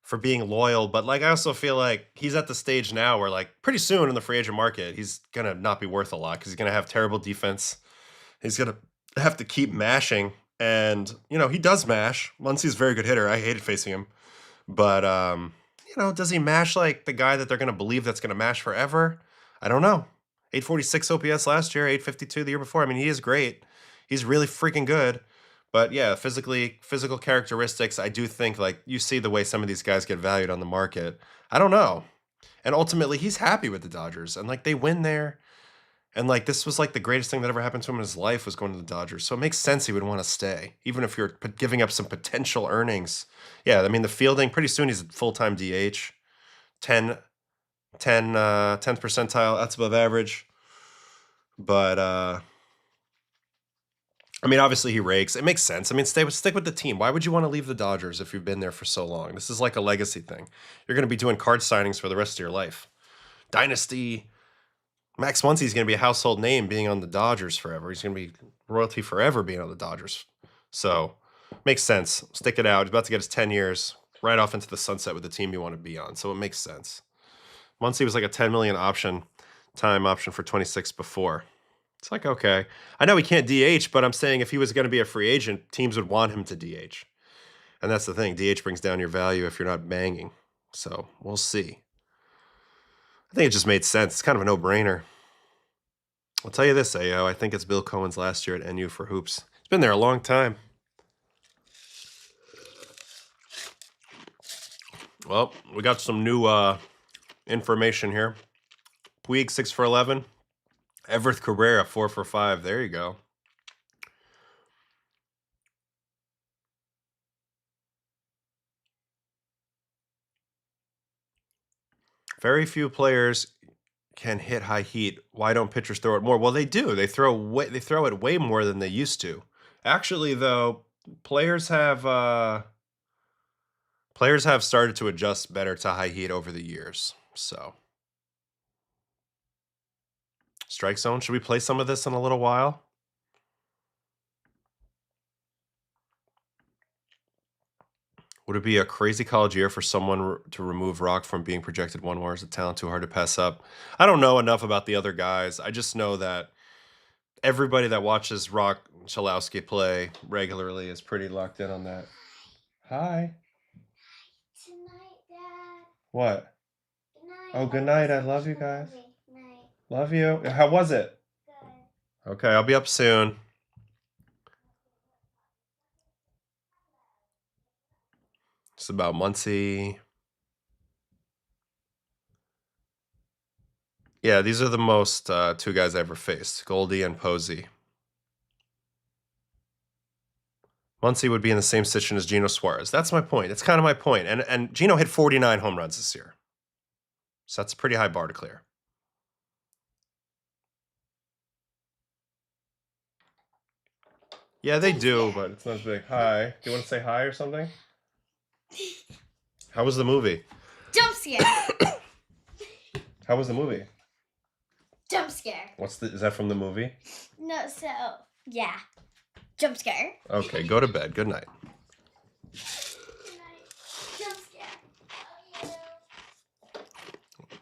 for being loyal. But, like, I also feel like he's at the stage now where, like, pretty soon in the free agent market, he's going to not be worth a lot because he's going to have terrible defense. He's going to have to keep mashing And, you know, he does mash. Muncy's a very good hitter. I hated facing him. But, you know, does he mash like the guy that they're going to believe that's going to mash forever? I don't know. 846 OPS last year, 852 the year before. I mean, he is great. He's really freaking good. But yeah, physical characteristics, I do think like you see the way some of these guys get valued on the market. I don't know. And ultimately, he's happy with the Dodgers. And like they win there. And like this was like the greatest thing that ever happened to him in his life was going to the Dodgers. So it makes sense he would want to stay, even if you're giving up some potential earnings. Yeah, I mean the fielding, pretty soon he's a full-time DH. 10 10th percentile, that's above average. But I mean, obviously he rakes. It makes sense. I mean, stick with the team. Why would you want to leave the Dodgers if you've been there for so long? This is like a legacy thing. You're going to be doing card signings for the rest of your life. Dynasty. Max Muncy's going to be a household name being on the Dodgers forever. He's going to be royalty forever being on the Dodgers. So, makes sense. Stick it out. He's about to get his 10 years right off into the sunset with the team you want to be on. So, it makes sense. Muncy was like a $10 million option for 26 before. It's like, okay. I know he can't DH, but I'm saying if he was going to be a free agent, teams would want him to DH. And that's the thing. DH brings down your value if you're not banging. So, we'll see. I think it just made sense. It's kind of a no-brainer. I'll tell you this, AO. I think it's Bill Cohen's last year at NU for hoops. He's been there a long time. Well, we got some new information here. Puig, 6 for 11. Everett Cabrera, 4 for 5. There you go. Very few players can hit high heat. Why don't pitchers throw it more? Well, they do. They throw it way more than they used to. Actually, though, players have started to adjust better to high heat over the years. So, strike zone. Should we play some of this in a little while? Would it be a crazy college year for someone to remove Rock from being projected 1 more as a talent too hard to pass up? I don't know enough about the other guys. I just know that everybody that watches Rock Chalowski play regularly is pretty locked in on that. Hi. Tonight, Dad. What? Good night. Oh, good night. I love you guys. Night. Love you. How was it? Good. Okay, I'll be up soon. It's about Muncy. Yeah, these are the most 2 guys I ever faced, Goldy and Posey. Muncy would be in the same situation as Gino Suarez. That's my point. It's kind of my point. And Gino hit 49 home runs this year. So that's a pretty high bar to clear. Yeah, they do, but it's not as big. Hi. Do you want to say hi or something? How was the movie? Jump scare. How was the movie? Jump scare. Is that from the movie? No, so yeah. Jump scare. Okay, go to bed. Good night. Good night. Jump scare.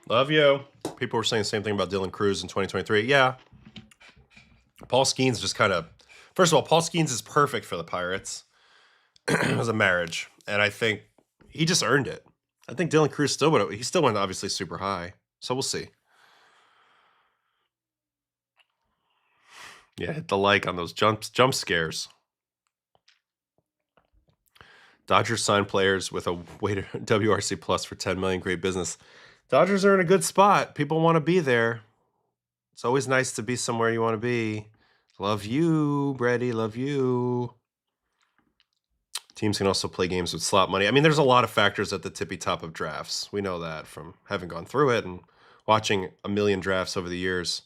Love you. People were saying the same thing about Dylan Cruz in 2023. Yeah. Paul Skeens just kind of... First of all, Paul Skeens is perfect for the Pirates. It was a marriage. And I think he just earned it. I think Dylan Cruz still went obviously super high. So we'll see. Yeah, hit the like on those jump scares. Dodgers sign players with a weighted WRC plus for 10 million. Great business. Dodgers are in a good spot. People want to be there. It's always nice to be somewhere you want to be. Love you, Brady. Love you. Teams can also play games with slot money. I mean, there's a lot of factors at the tippy top of drafts. We know that from having gone through it and watching a million drafts over the years.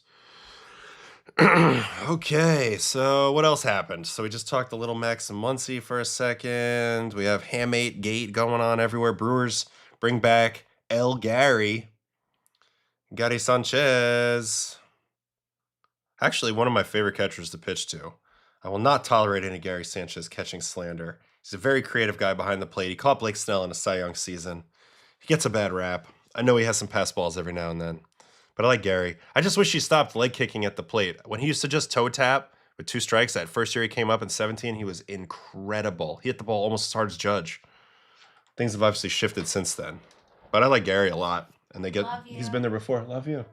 Okay, so what else happened? So we just talked a little Max and Muncy for a second. We have Hamate Gate going on everywhere. Brewers bring back El Gary. Gary Sanchez. Actually, one of my favorite catchers to pitch to. I will not tolerate any Gary Sanchez catching slander. He's a very creative guy behind the plate. He caught Blake Snell in a Cy Young season. He gets a bad rap. I know he has some pass balls every now and then. But I like Gary. I just wish he stopped leg kicking at the plate. When he used to just toe tap with 2 strikes. That first year he came up in 17, he was incredible. He hit the ball almost as hard as Judge. Things have obviously shifted since then. But I like Gary a lot. And he's been there before. Love you.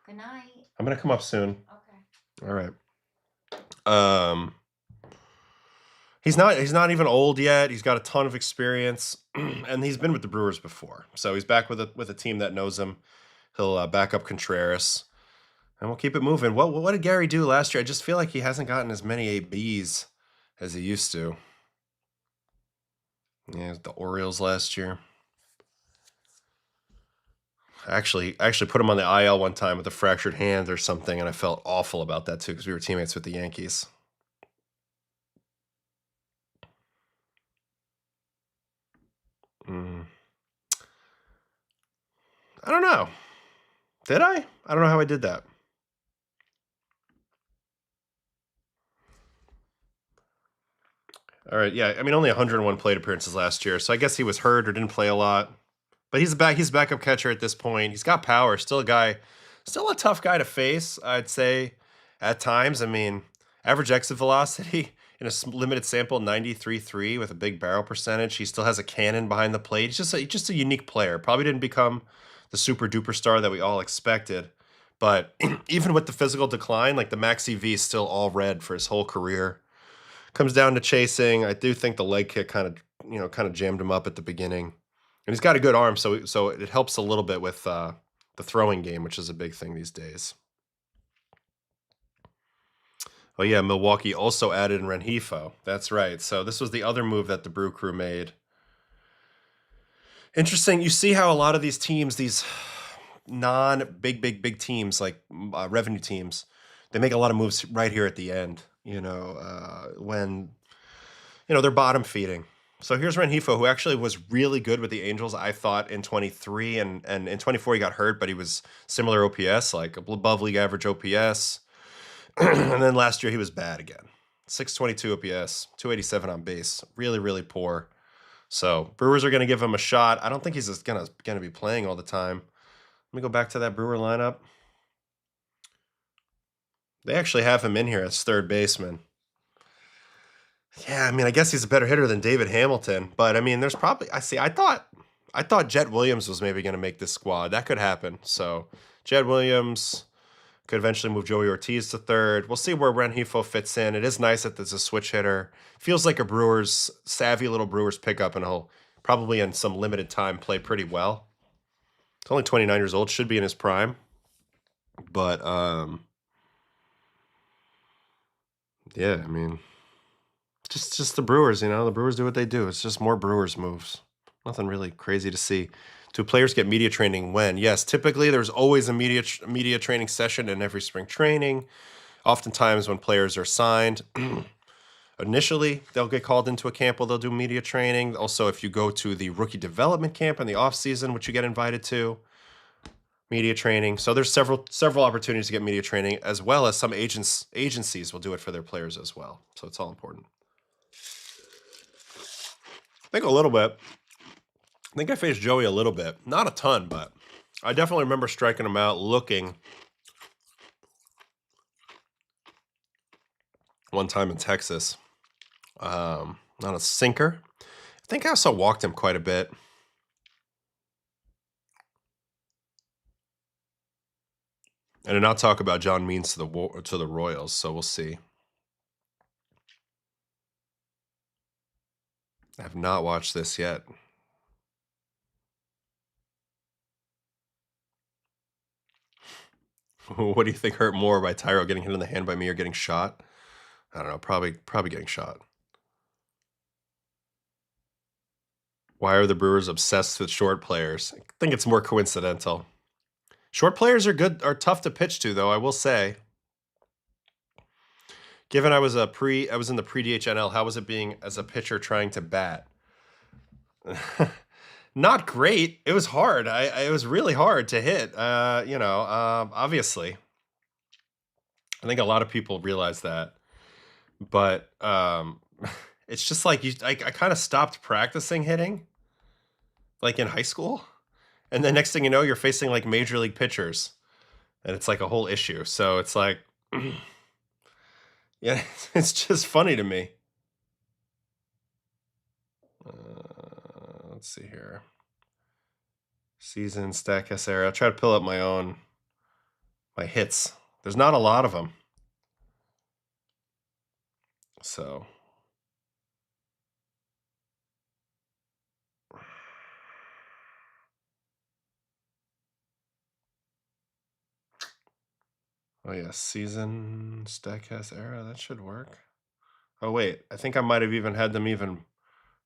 Good night. I'm gonna come up soon. Okay. All right. He's not even old yet. He's got a ton of experience, and he's been with the Brewers before. So he's back with a team that knows him. He'll back up Contreras, and we'll keep it moving. What did Gary do last year? I just feel like he hasn't gotten as many ABs as he used to. Yeah, the Orioles last year. I actually put him on the IL one time with a fractured hand or something, and I felt awful about that too because we were teammates with the Yankees. I don't know. Did I? I don't know how I did that. All right, yeah. I mean, only 101 plate appearances last year, so I guess he was hurt or didn't play a lot. But he's a backup catcher at this point. He's got power. Still a tough guy to face, I'd say, at times. I mean, average exit velocity in a limited sample, 93.3 with a big barrel percentage. He still has a cannon behind the plate. He's just a unique player. Probably didn't become the super duper star that we all expected. But even with the physical decline, like the max EV is still all red for his whole career. Comes down to chasing. I do think the leg kick kind of jammed him up at the beginning. And he's got a good arm, so it helps a little bit with the throwing game, which is a big thing these days. Oh yeah, Milwaukee also added in Rengifo. That's right. So this was the other move that the Brew Crew made. Interesting. You see how a lot of these teams, these non-big teams, like revenue teams, they make a lot of moves right here at the end, when, they're bottom feeding. So here's Rengifo, who actually was really good with the Angels, I thought, in 23. And in 24, he got hurt, but he was similar OPS, like above league average OPS. And then last year, he was bad again. 622 OPS, 287 on base. Really, really poor. So Brewers are going to give him a shot. I don't think he's going to be playing all the time. Let me go back to that Brewer lineup. They actually have him in here as third baseman. Yeah, I mean, I guess he's a better hitter than David Hamilton, but I mean, there's probably I thought Jet Williams was maybe going to make this squad. That could happen. So Jet Williams could eventually move Joey Ortiz to third. We'll see where Rengifo fits in. It is nice that there's a switch hitter. Feels like a savvy little Brewers pickup, and he'll probably in some limited time play pretty well. He's only 29 years old, should be in his prime, but yeah, I mean. Just the Brewers, the Brewers do what they do. It's just more Brewers moves. Nothing really crazy to see. Do players get media training when? Yes, typically there's always a media training session in every spring training. Oftentimes when players are signed, initially they'll get called into a camp where they'll do media training. Also, if you go to the rookie development camp in the off season, which you get invited to, media training. So there's several opportunities to get media training, as well as some agencies will do it for their players as well. So it's all important. I think a little bit. I think I faced Joey a little bit. Not a ton, but I definitely remember striking him out looking one time in Texas on a sinker. I think I also walked him quite a bit. I did not talk about John Means to the Royals, so we'll see. I have not watched this yet. What do you think hurt more, by Tyro getting hit in the hand by me or getting shot? I don't know. Probably getting shot. Why are the Brewers obsessed with short players? I think it's more coincidental. Short players are tough to pitch to, though, I will say. Given I was in the pre-DHNL, how was it being as a pitcher trying to bat? Not great. It was hard. It was really hard to hit. Obviously. I think a lot of people realize that. But it's just like I kind of stopped practicing hitting, like in high school. And then next thing you know, you're facing like major league pitchers. And it's like a whole issue. So it's like, Yeah, it's just funny to me. Let's see here. Season Statcast era. I'll try to pull up my hits. There's not a lot of them. So. Oh yeah, season Statcast era. That should work. Oh wait, I think I might have even had them even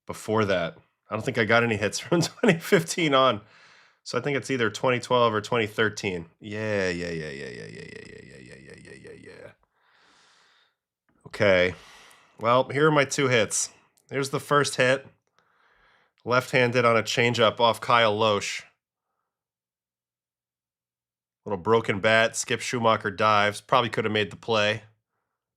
before that. I don't think I got any hits from 2015 on. So I think it's either 2012 or 2013. Yeah. Okay. Well, here are my two hits. Here's the first hit. Left-handed on a changeup off Kyle Loesch. Little broken bat. Skip Schumacher dives. Probably could have made the play.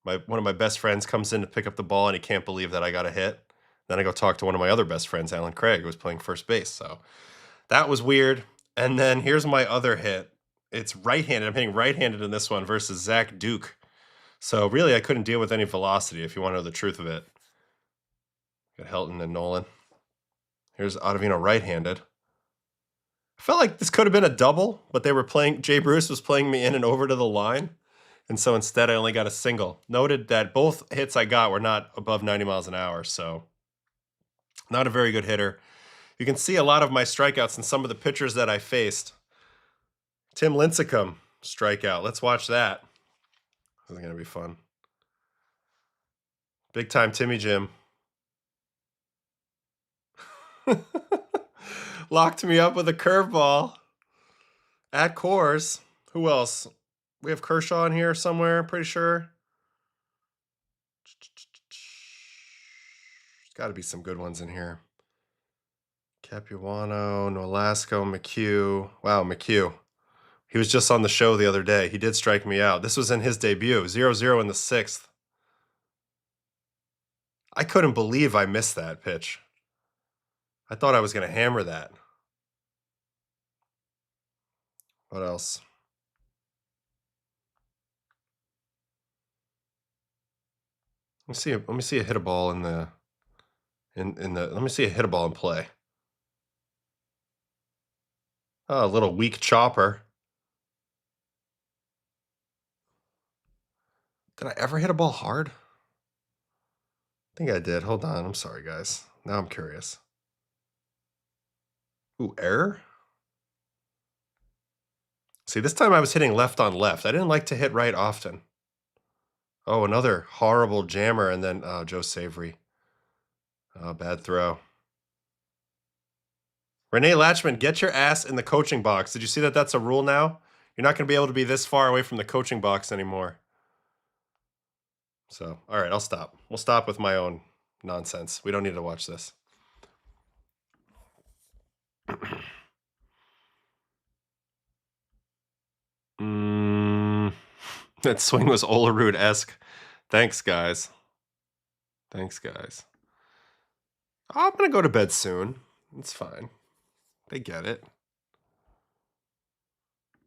One of my best friends comes in to pick up the ball, and he can't believe that I got a hit. Then I go talk to one of my other best friends, Alan Craig, who was playing first base. So that was weird. And then here's my other hit. It's right-handed. I'm hitting right-handed in this one versus Zach Duke. So really, I couldn't deal with any velocity, if you want to know the truth of it. Got Helton and Nolan. Here's Ottavino right-handed. I felt like this could have been a double, but they were playing. Jay Bruce was playing me in and over to the line. And so instead, I only got a single. Noted that both hits I got were not above 90 miles an hour. So not a very good hitter. You can see a lot of my strikeouts in some of the pitchers that I faced. Tim Lincecum strikeout. Let's watch that. This is going to be fun. Big time Timmy Jim. Locked me up with a curveball at Coors. Who else? We have Kershaw in here somewhere, pretty sure. There's got to be some good ones in here. Capuano, Nolasco, McHugh. Wow, McHugh. He was just on the show the other day. He did strike me out. This was in his debut. 0-0 in the 6th. I couldn't believe I missed that pitch. I thought I was going to hammer that. What else? Let me see a hit a ball in the let me see a hit a ball in play. Oh, a little weak chopper. Did I ever hit a ball hard? I think I did. Hold on. I'm sorry, guys. Now I'm curious. Ooh, error? See, this time I was hitting left on left. I didn't like to hit right often. Oh, another horrible jammer, and then Joe Savory. Oh, bad throw. Renee Latchman, get your ass in the coaching box. Did you see that that's a rule now? You're not going to be able to be this far away from the coaching box anymore. So, all right, I'll stop. We'll stop with my own nonsense. We don't need to watch this. That swing was Olerud-esque. Thanks, guys. Thanks, guys. I'm going to go to bed soon. It's fine. They get it.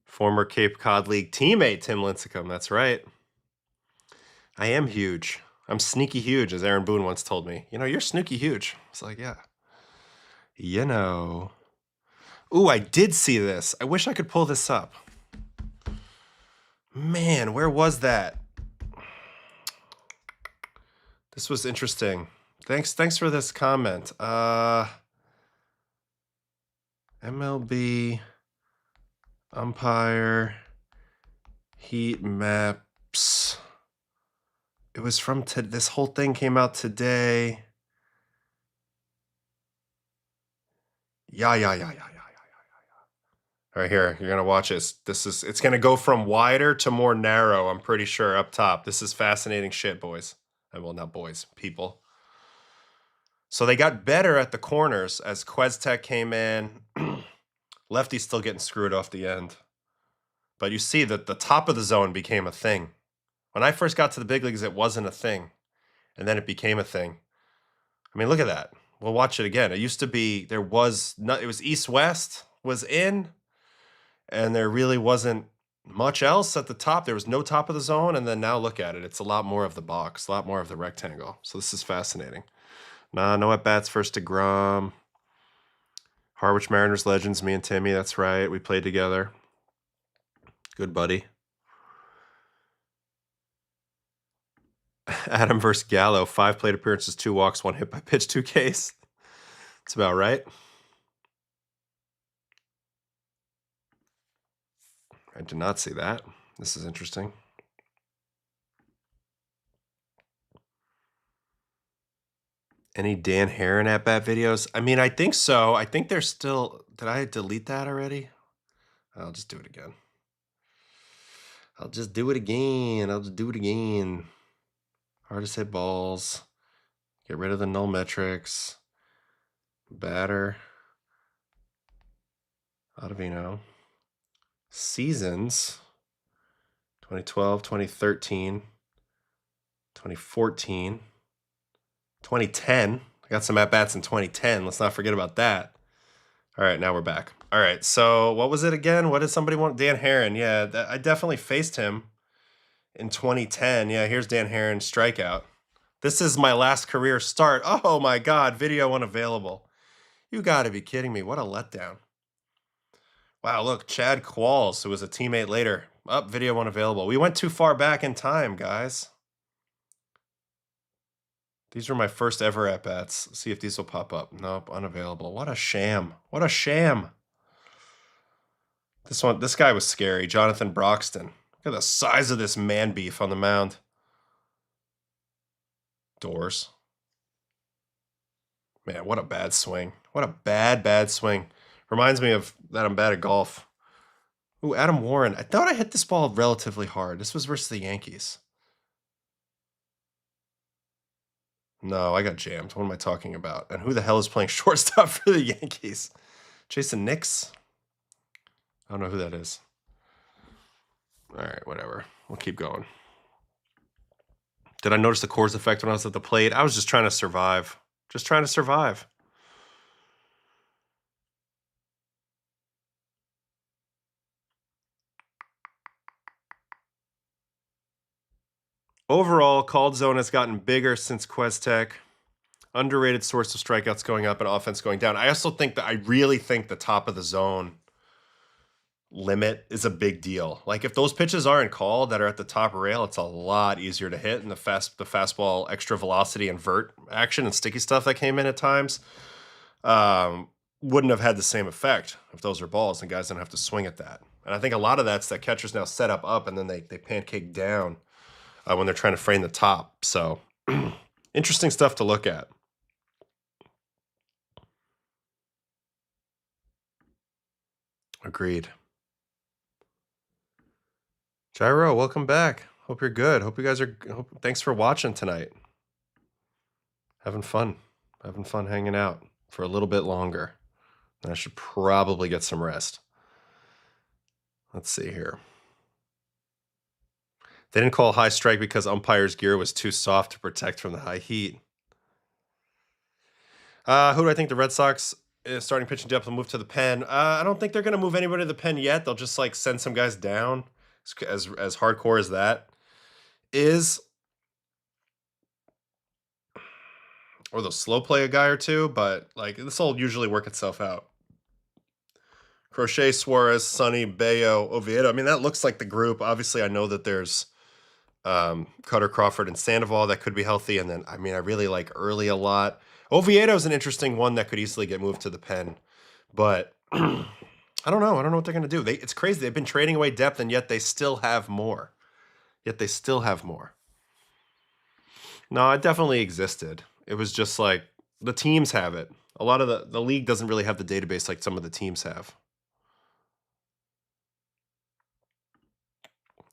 Former Cape Cod League teammate Tim Lincecum. That's right. I am huge. I'm sneaky huge, as Aaron Boone once told me. You know, you're sneaky huge. It's like, yeah. You know. Ooh, I did see this. I wish I could pull this up. Man, where was that? This was interesting. Thanks for this comment. MLB umpire heat maps. It was from this whole thing came out today. Yeah. All right, here, you're going to watch this. It's going to go from wider to more narrow, I'm pretty sure, up top. This is fascinating shit, boys. Well, not boys, people. So they got better at the corners as Questek came in. Lefty's still getting screwed off the end. But you see that the top of the zone became a thing. When I first got to the big leagues, it wasn't a thing. And then it became a thing. I mean, look at that. We'll watch it again. It used to be, it was east-west was in. And there really wasn't much else at the top. There was no top of the zone, and then now look at it. It's a lot more of the box, a lot more of the rectangle. So this is fascinating. Nah, no at-bats first to Grom. Harwich Mariners legends, me and Timmy, that's right. We played together. Good buddy. Adam versus Gallo, 5 plate appearances, 2 walks, 1 hit by pitch, 2 Ks. That's about right. I did not see that. This is interesting. Any Dan Heron at-bat videos? I mean, I think so. I think there's still... Did I delete that already? I'll just do it again. I'll just do it again. Hardest hit balls. Get rid of the null metrics. Batter. Ottavino. Seasons. 2012, 2013, 2014, 2010. I got some at-bats in 2010. Let's not forget about that. All right, now we're back. All right, so what was it again? What did somebody want? Dan Heron. Yeah, I definitely faced him in 2010. Yeah, here's Dan Heron strikeout. This is my last career start. Oh my God, video unavailable. You got to be kidding me. What a letdown. Wow, look, Chad Qualls, who was a teammate later. Up, video unavailable. We went too far back in time, guys. These were my first ever at-bats. See if these will pop up. Nope, unavailable. What a sham. What a sham. This guy was scary. Jonathan Broxton. Look at the size of this man beef on the mound. Doors. Man, what a bad swing. What a bad swing. Reminds me of that I'm bad at golf. Ooh, Adam Warren. I thought I hit this ball relatively hard. This was versus the Yankees. No, I got jammed. What am I talking about? And who the hell is playing shortstop for the Yankees? Jason Nix? I don't know who that is. All right, whatever. We'll keep going. Did I notice the Coors effect when I was at the plate? I was just trying to survive. Just trying to survive. Overall, called zone has gotten bigger since Questec. Underrated source of strikeouts going up and offense going down. I also think that I really think the top of the zone limit is a big deal. Like if those pitches aren't called that are at the top rail, it's a lot easier to hit. And the fastball extra velocity and vert action and sticky stuff that came in at times wouldn't have had the same effect if those are balls and guys don't have to swing at that. And I think a lot of that's that catchers now set up and then they pancake down when they're trying to frame the top. So interesting stuff to look at. Agreed. Gyro, welcome back. Hope you're good. Hope you guys are. Thanks for watching tonight. Having fun hanging out for a little bit longer. And I should probably get some rest. Let's see here. They didn't call a high strike because umpire's gear was too soft to protect from the high heat. Who do I think the Red Sox starting pitching depth will move to the pen? I don't think they're going to move anybody to the pen yet. They'll just like send some guys down. As hardcore as that is, or they'll slow play a guy or two, but like this will usually work itself out. Crochet, Suarez, Sonny, Bayo, Oviedo. I mean, that looks like the group. Obviously, I know that there's Cutter, Crawford, and Sandoval that could be healthy. And then, I mean, I really like Early a lot. Oviedo is an interesting one that could easily get moved to the pen, but I don't know. I don't know what they're going to do. It's crazy. They've been trading away depth, and yet they still have more. No, it definitely existed. It was just like the teams have it. A lot of the league doesn't really have the database like some of the teams have.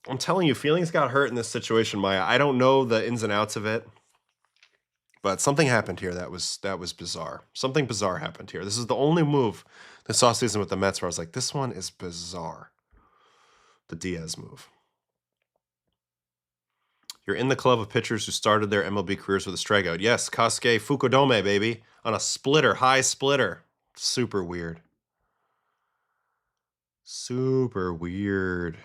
I'm telling you, feelings got hurt in this situation, Maya. I don't know the ins and outs of it, but something happened here that was bizarre. Something bizarre happened here. This is the only move this offseason with the Mets where I was like, this one is bizarre. The Diaz move. You're in the club of pitchers who started their MLB careers with a strikeout. Yes, Kosuke Fukudome, baby, on a splitter, high splitter. Super weird. Super weird.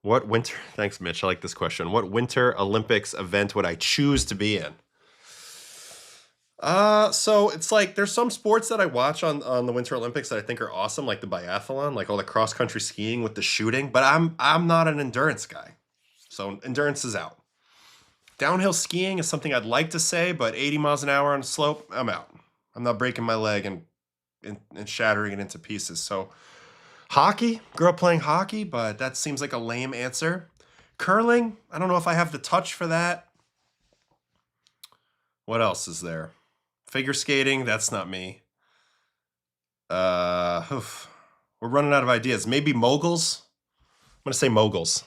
What winter? Thanks, Mitch. I like this question. What Winter Olympics event would I choose to be in? So it's like there's some sports that I watch on the Winter Olympics that I think are awesome, like the biathlon, like all the cross country skiing with the shooting. But I'm not an endurance guy, so endurance is out. Downhill skiing is something I'd like to say, but 80 miles an hour on a slope, I'm out. I'm not breaking my leg and shattering it into pieces. So hockey, grew up playing hockey, but that seems like a lame answer. Curling, I don't know if I have the touch for that. What else is there? Figure skating, that's not me. We're running out of ideas. Maybe moguls? I'm going to say moguls.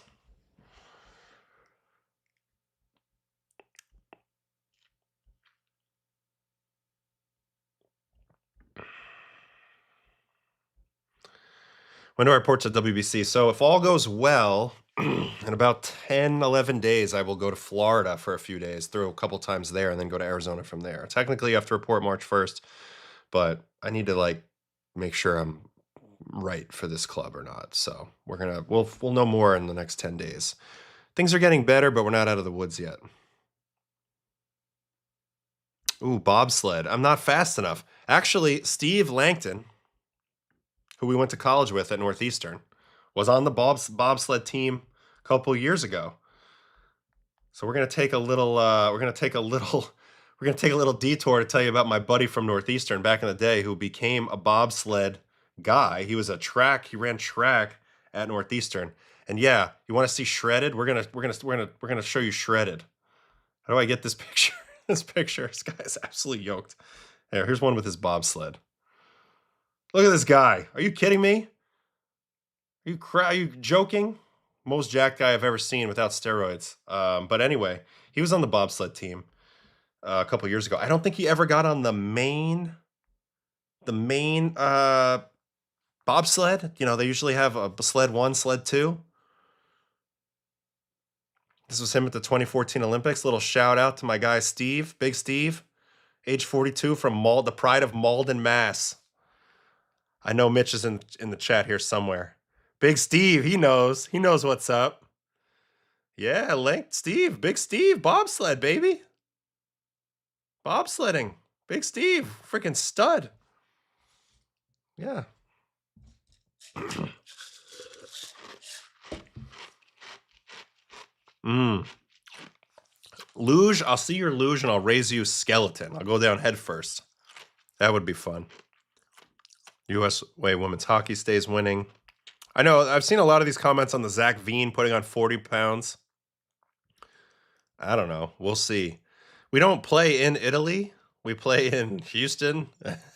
When do I report to WBC? So if all goes well, in about 10, 11 days, I will go to Florida for a few days, throw a couple times there, and then go to Arizona from there. Technically, you have to report March 1st, but I need to like make sure I'm right for this club or not. So we'll know more in the next 10 days. Things are getting better, but we're not out of the woods yet. Ooh, bobsled. I'm not fast enough. Actually, Steve Langton, who we went to college with at Northeastern, was on the bobsled team a couple years ago. So we're gonna take a little detour to tell you about my buddy from Northeastern back in the day who became a bobsled guy. He ran track at Northeastern. And yeah, you want to see shredded? We're gonna show you shredded. How do I get this picture? This guy is absolutely yoked. Here's one with his bobsled. Look at this guy. Are you kidding me? Are you joking? Most jacked guy I've ever seen without steroids. But anyway, he was on the bobsled team a couple years ago. I don't think he ever got on the main bobsled. You know, they usually have a sled 1, sled 2. This was him at the 2014 Olympics. Little shout out to my guy Steve, Big Steve, age 42 from the pride of Malden, Mass. I know Mitch is in the chat here somewhere. Big Steve, he knows what's up. Yeah, Big Steve, bobsled, baby. Bobsledding, Big Steve, freaking stud. Yeah. Luge, I'll see your luge and I'll raise you skeleton. I'll go down head first. That would be fun. U.S. women's hockey stays winning. I know, I've seen a lot of these comments on the Zach Veen putting on 40 pounds. I don't know. We'll see. We don't play in Italy. We play in Houston.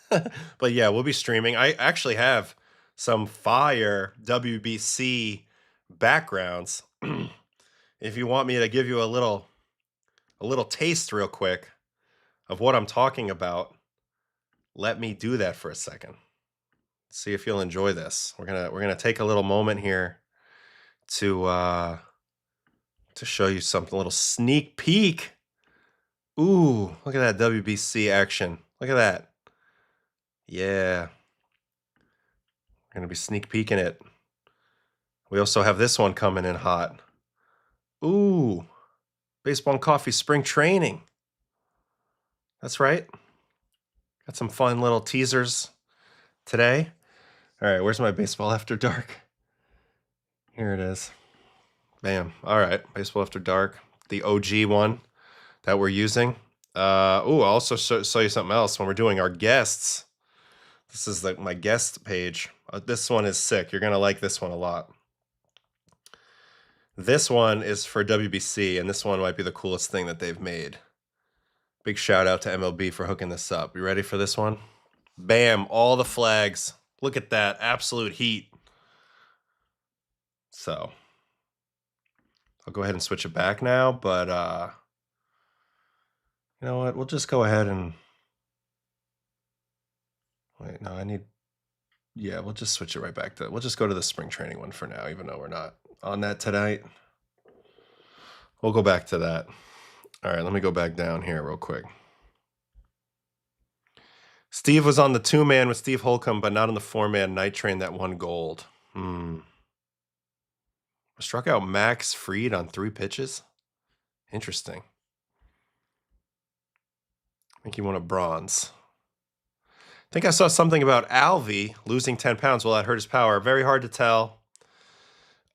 But yeah, we'll be streaming. I actually have some fire WBC backgrounds. If you want me to give you a little taste real quick of what I'm talking about, let me do that for a second. See if you'll enjoy this. We're gonna take a little moment here to show you something, a little sneak peek. Ooh, look at that WBC action. Look at that. Yeah. We're gonna be sneak peeking it. We also have this one coming in hot. Ooh, baseball and coffee spring training. That's right. Got some fun little teasers today. All right, where's my baseball after dark? Here it is. Bam. All right, baseball after dark, the OG one that we're using. I'll also show you something else when we're doing our guests. This is like my guest page. This one is sick. You're gonna like this one a lot. This one is for WBC, and this one might be the coolest thing that they've made. Big shout out to MLB for hooking this up. You ready for this one? Bam, all the flags. Look at that, absolute heat. So, I'll go ahead and switch it back now, but you know what? We'll just go ahead and wait. No, we'll just switch it right back we'll just go to the spring training one for now, even though we're not on that tonight. We'll go back to that. All right, let me go back down here real quick. Steve was on the 2-man with Steve Holcomb, but not on the 4-man Night Train that won gold. Struck out Max Fried on 3 pitches. Interesting. I think he won a bronze. I think I saw something about Alvey losing 10 pounds. Will that hurt his power? Very hard to tell.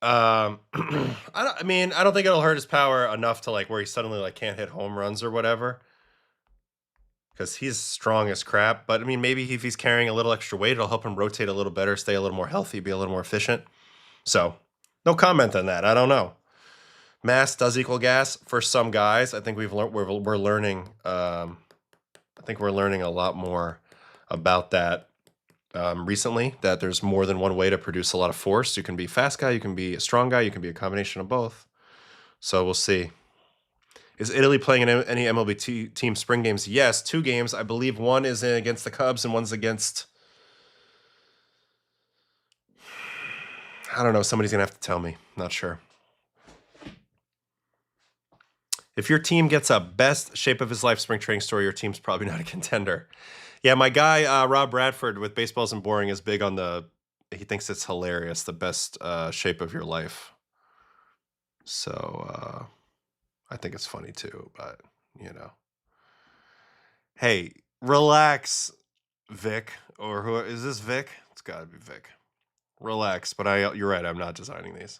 I don't think it'll hurt his power enough to like where he suddenly like can't hit home runs or whatever. Because he's strong as crap. But I mean, maybe if he's carrying a little extra weight, it'll help him rotate a little better, stay a little more healthy, be a little more efficient. So, no comment on that. I don't know. Mass does equal gas for some guys. I think we're learning. I think we're learning a lot more about that recently. That there's more than one way to produce a lot of force. You can be a fast guy, you can be a strong guy, you can be a combination of both. So we'll see. Is Italy playing in any MLB team spring games? Yes, 2 games. I believe one is against the Cubs and one's against. I don't know. Somebody's gonna have to tell me. Not sure. If your team gets a best shape of his life spring training story, your team's probably not a contender. Yeah, my guy, Rob Bradford with Baseball Isn't Boring is big on he thinks it's hilarious, the best shape of your life. So I think it's funny too, but you know. Hey, relax, Vic. Or who is this, Vic? It's gotta be Vic. Relax, but you're right, I'm not designing these.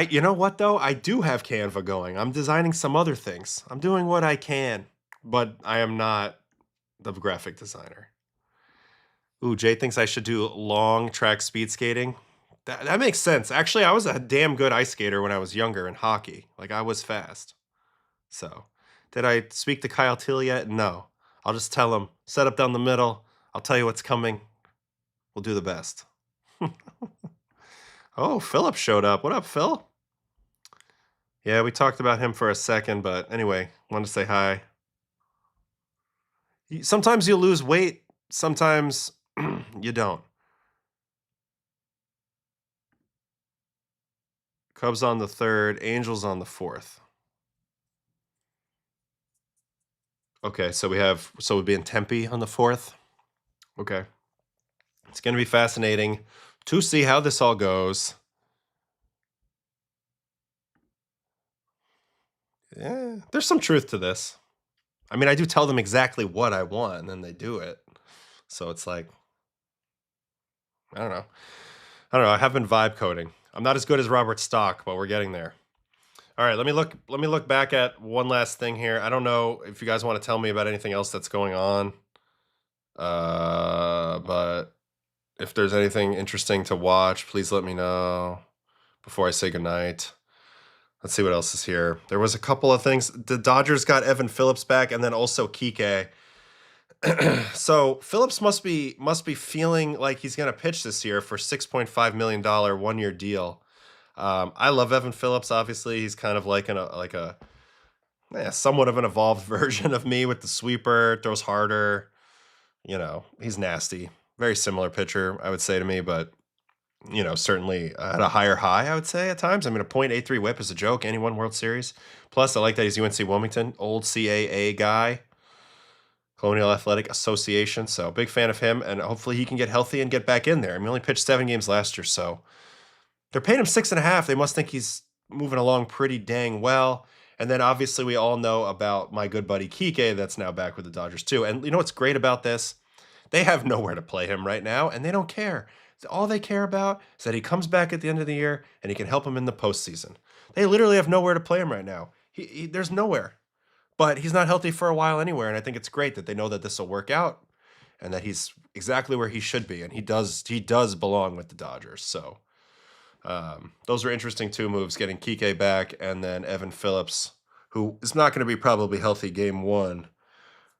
You know what though? I do have Canva going. I'm designing some other things. I'm doing what I can, but I am not the graphic designer. Ooh, Jay thinks I should do long track speed skating. That makes sense. Actually, I was a damn good ice skater when I was younger in hockey. Like I was fast. So, did I speak to Kyle Till yet? No. I'll just tell him, set up down the middle. I'll tell you what's coming. We'll do the best. Oh, Philip showed up. What up, Phil? Yeah, we talked about him for a second, but anyway, wanted to say hi. Sometimes you lose weight, sometimes you don't. Cubs on the 3rd, Angels on the 4th. Okay, so we'd be in Tempe on the 4th. Okay. It's going to be fascinating to see how this all goes. Yeah, there's some truth to this. I mean, I do tell them exactly what I want, and then they do it. So it's like, I don't know. I have been vibe coding. I'm not as good as Robert Stock, but we're getting there. All right, let me look back at one last thing here. I don't know if you guys want to tell me about anything else that's going on. But if there's anything interesting to watch, please let me know before I say goodnight. Let's see what else is here. There was a couple of things. The Dodgers got Evan Phillips back, and then also Kike. So Phillips must be feeling like he's going to pitch this year for $6.5 million 1-year deal. I love Evan Phillips. Obviously, he's kind of like somewhat of an evolved version of me with the sweeper. Throws harder. You know, he's nasty. Very similar pitcher, I would say, to me, but you know, certainly at a higher high, I would say at times. I mean, a .83 whip is a joke. And he won World Series. Plus, I like that he's UNC Wilmington, old CAA guy, Colonial Athletic Association. So big fan of him, and hopefully he can get healthy and get back in there. I mean, he only pitched 7 games last year, so they're paying him $6.5. They must think he's moving along pretty dang well. And then obviously we all know about my good buddy Kike that's now back with the Dodgers too. And you know what's great about this? They have nowhere to play him right now, and they don't care. All they care about is that he comes back at the end of the year and he can help them in the postseason. They literally have nowhere to play him right now. There's nowhere. But he's not healthy for a while anywhere, and I think it's great that they know that this will work out and that he's exactly where he should be, and he does belong with the Dodgers. So those are interesting 2 moves, getting Kike back and then Evan Phillips, who is not going to be probably healthy game 1,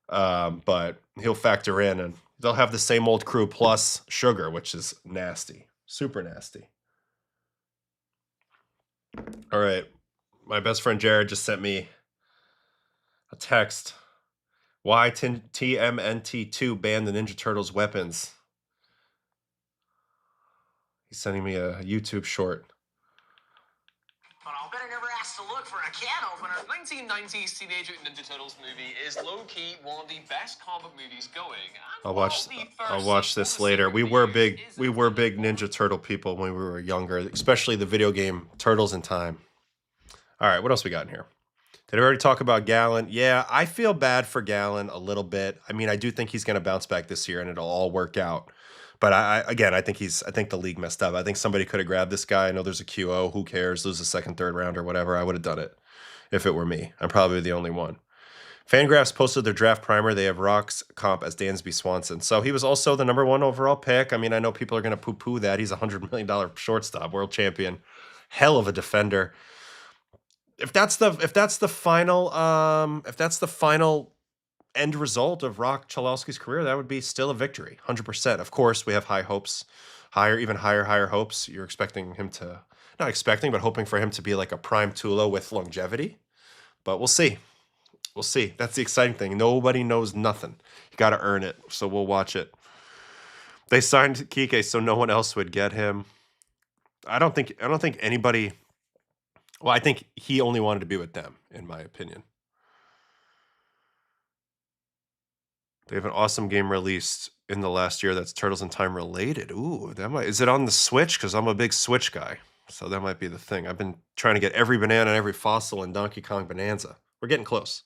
but he'll factor in, and they'll have the same old crew plus Sugar, which is nasty. Super nasty. All right. My best friend Jared just sent me a text. Why TMNT2 banned the Ninja Turtles weapons? He's sending me a YouTube short. last to look for a can opener. 1990s Teenage Mutant Ninja Turtles movie is low-key one of the best comic movies going. I'll watch this later. We were big Ninja Turtle people when we were younger, especially the video game Turtles in Time. All right, what else we got in here? Did I already talk about Gallen? Yeah, I feel bad for Gallen a little bit. I mean, I do think he's going to bounce back this year and it'll all work out. But I think the league messed up. I think somebody could have grabbed this guy. I know there's a QO. Who cares? Lose a second, third round or whatever. I would have done it if it were me. I'm probably the only one. Fangraphs posted their draft primer. They have Rock's comp as Dansby Swanson. So he was also the #1 overall pick. I mean, I know people are going to poo-poo that. He's a $100 million shortstop, world champion. Hell of a defender. If that's the final end result of Rock Chalowski's career, that would be still a victory, 100%. Of course, we have high hopes, even higher hopes. You're expecting him to, not expecting, but hoping for him to be like a prime Tulo with longevity. But we'll see. We'll see. That's the exciting thing. Nobody knows nothing. You got to earn it. So we'll watch it. They signed Kike so no one else would get him. I don't think anybody. Well, I think he only wanted to be with them, in my opinion. They have an awesome game released in the last year that's Turtles in Time related. Ooh, is it on the Switch? Because I'm a big Switch guy. So that might be the thing. I've been trying to get every banana and every fossil in Donkey Kong Bonanza. We're getting close.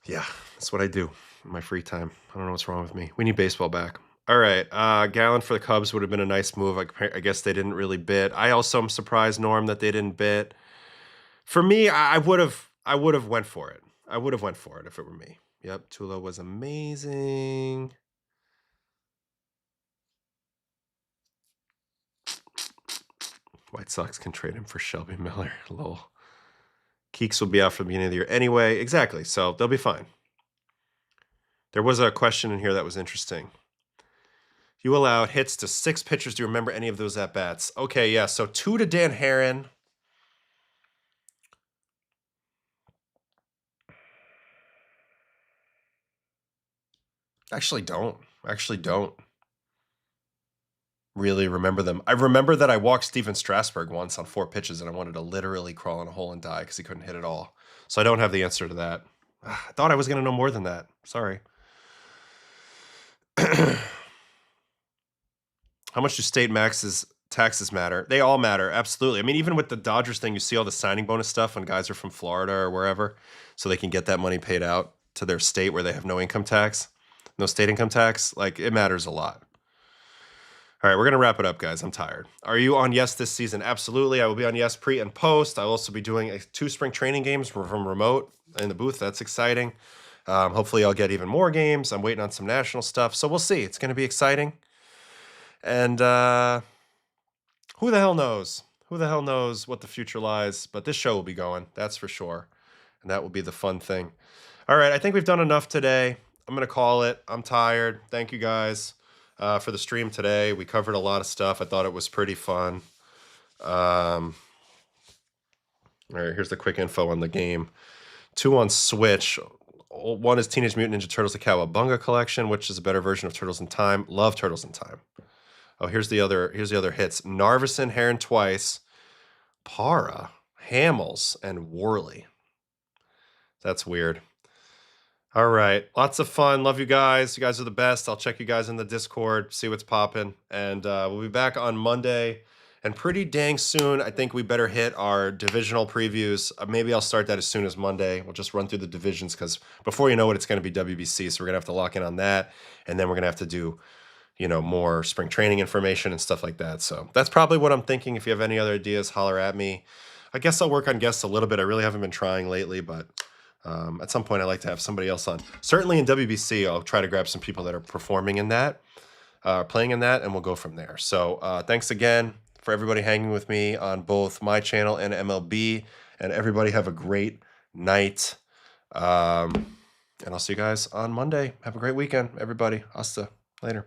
Yeah, that's what I do in my free time. I don't know what's wrong with me. We need baseball back. All right, Gallen for the Cubs would have been a nice move. I guess they didn't really bid. I also am surprised, Norm, that they didn't bid. For me, I would have went for it. I would have went for it if it were me. Yep, Tulo was amazing. White Sox can trade him for Shelby Miller. Lol. Keeks will be out for the beginning of the year anyway. Exactly, so they'll be fine. There was a question in here that was interesting. You allowed hits to 6 pitchers. Do you remember any of those at-bats? Okay, yeah, so 2 to Dan Herron. Actually don't really remember them. I remember that I walked Steven Strasburg once on 4 pitches and I wanted to literally crawl in a hole and die because he couldn't hit it all. So I don't have the answer to that. I thought I was going to know more than that. Sorry. How much do state maxes taxes matter? They all matter, absolutely. I mean, even with the Dodgers thing, you see all the signing bonus stuff when guys are from Florida or wherever, so they can get that money paid out to their state where they have no income tax, no state income tax. Like, it matters a lot. All right, we're going to wrap it up, guys. I'm tired. Are you on Yes this season? Absolutely. I will be on Yes pre and post. I'll also be doing 2 spring training games from remote in the booth. That's exciting. Hopefully, I'll get even more games. I'm waiting on some national stuff, so we'll see. It's going to be exciting. And who the hell knows? Who the hell knows what the future lies? But this show will be going, that's for sure. And that will be the fun thing. All right, I think we've done enough today. I'm going to call it. I'm tired. Thank you guys for the stream today. We covered a lot of stuff. I thought it was pretty fun. All right, here's the quick info on the game. 2 on Switch. 1 is Teenage Mutant Ninja Turtles: The Cowabunga Collection, which is a better version of Turtles in Time. Love Turtles in Time. Oh, here's the other hits. Narveson, Heron twice, Para, Hamels, and Worley. That's weird. All right. Lots of fun. Love you guys. You guys are the best. I'll check you guys in the Discord, see what's popping. And we'll be back on Monday. And pretty dang soon, I think we better hit our divisional previews. Maybe I'll start that as soon as Monday. We'll just run through the divisions because before you know it, it's going to be WBC. So we're going to have to lock in on that. And then we're going to have to do more spring training information and stuff like that. So that's probably what I'm thinking. If you have any other ideas, holler at me. I guess I'll work on guests a little bit. I really haven't been trying lately, but at some point I like to have somebody else on. Certainly in WBC, I'll try to grab some people that are performing in that, playing in that, and we'll go from there. So thanks again for everybody hanging with me on both my channel and MLB, and everybody have a great night. And I'll see you guys on Monday. Have a great weekend, everybody. Hasta later.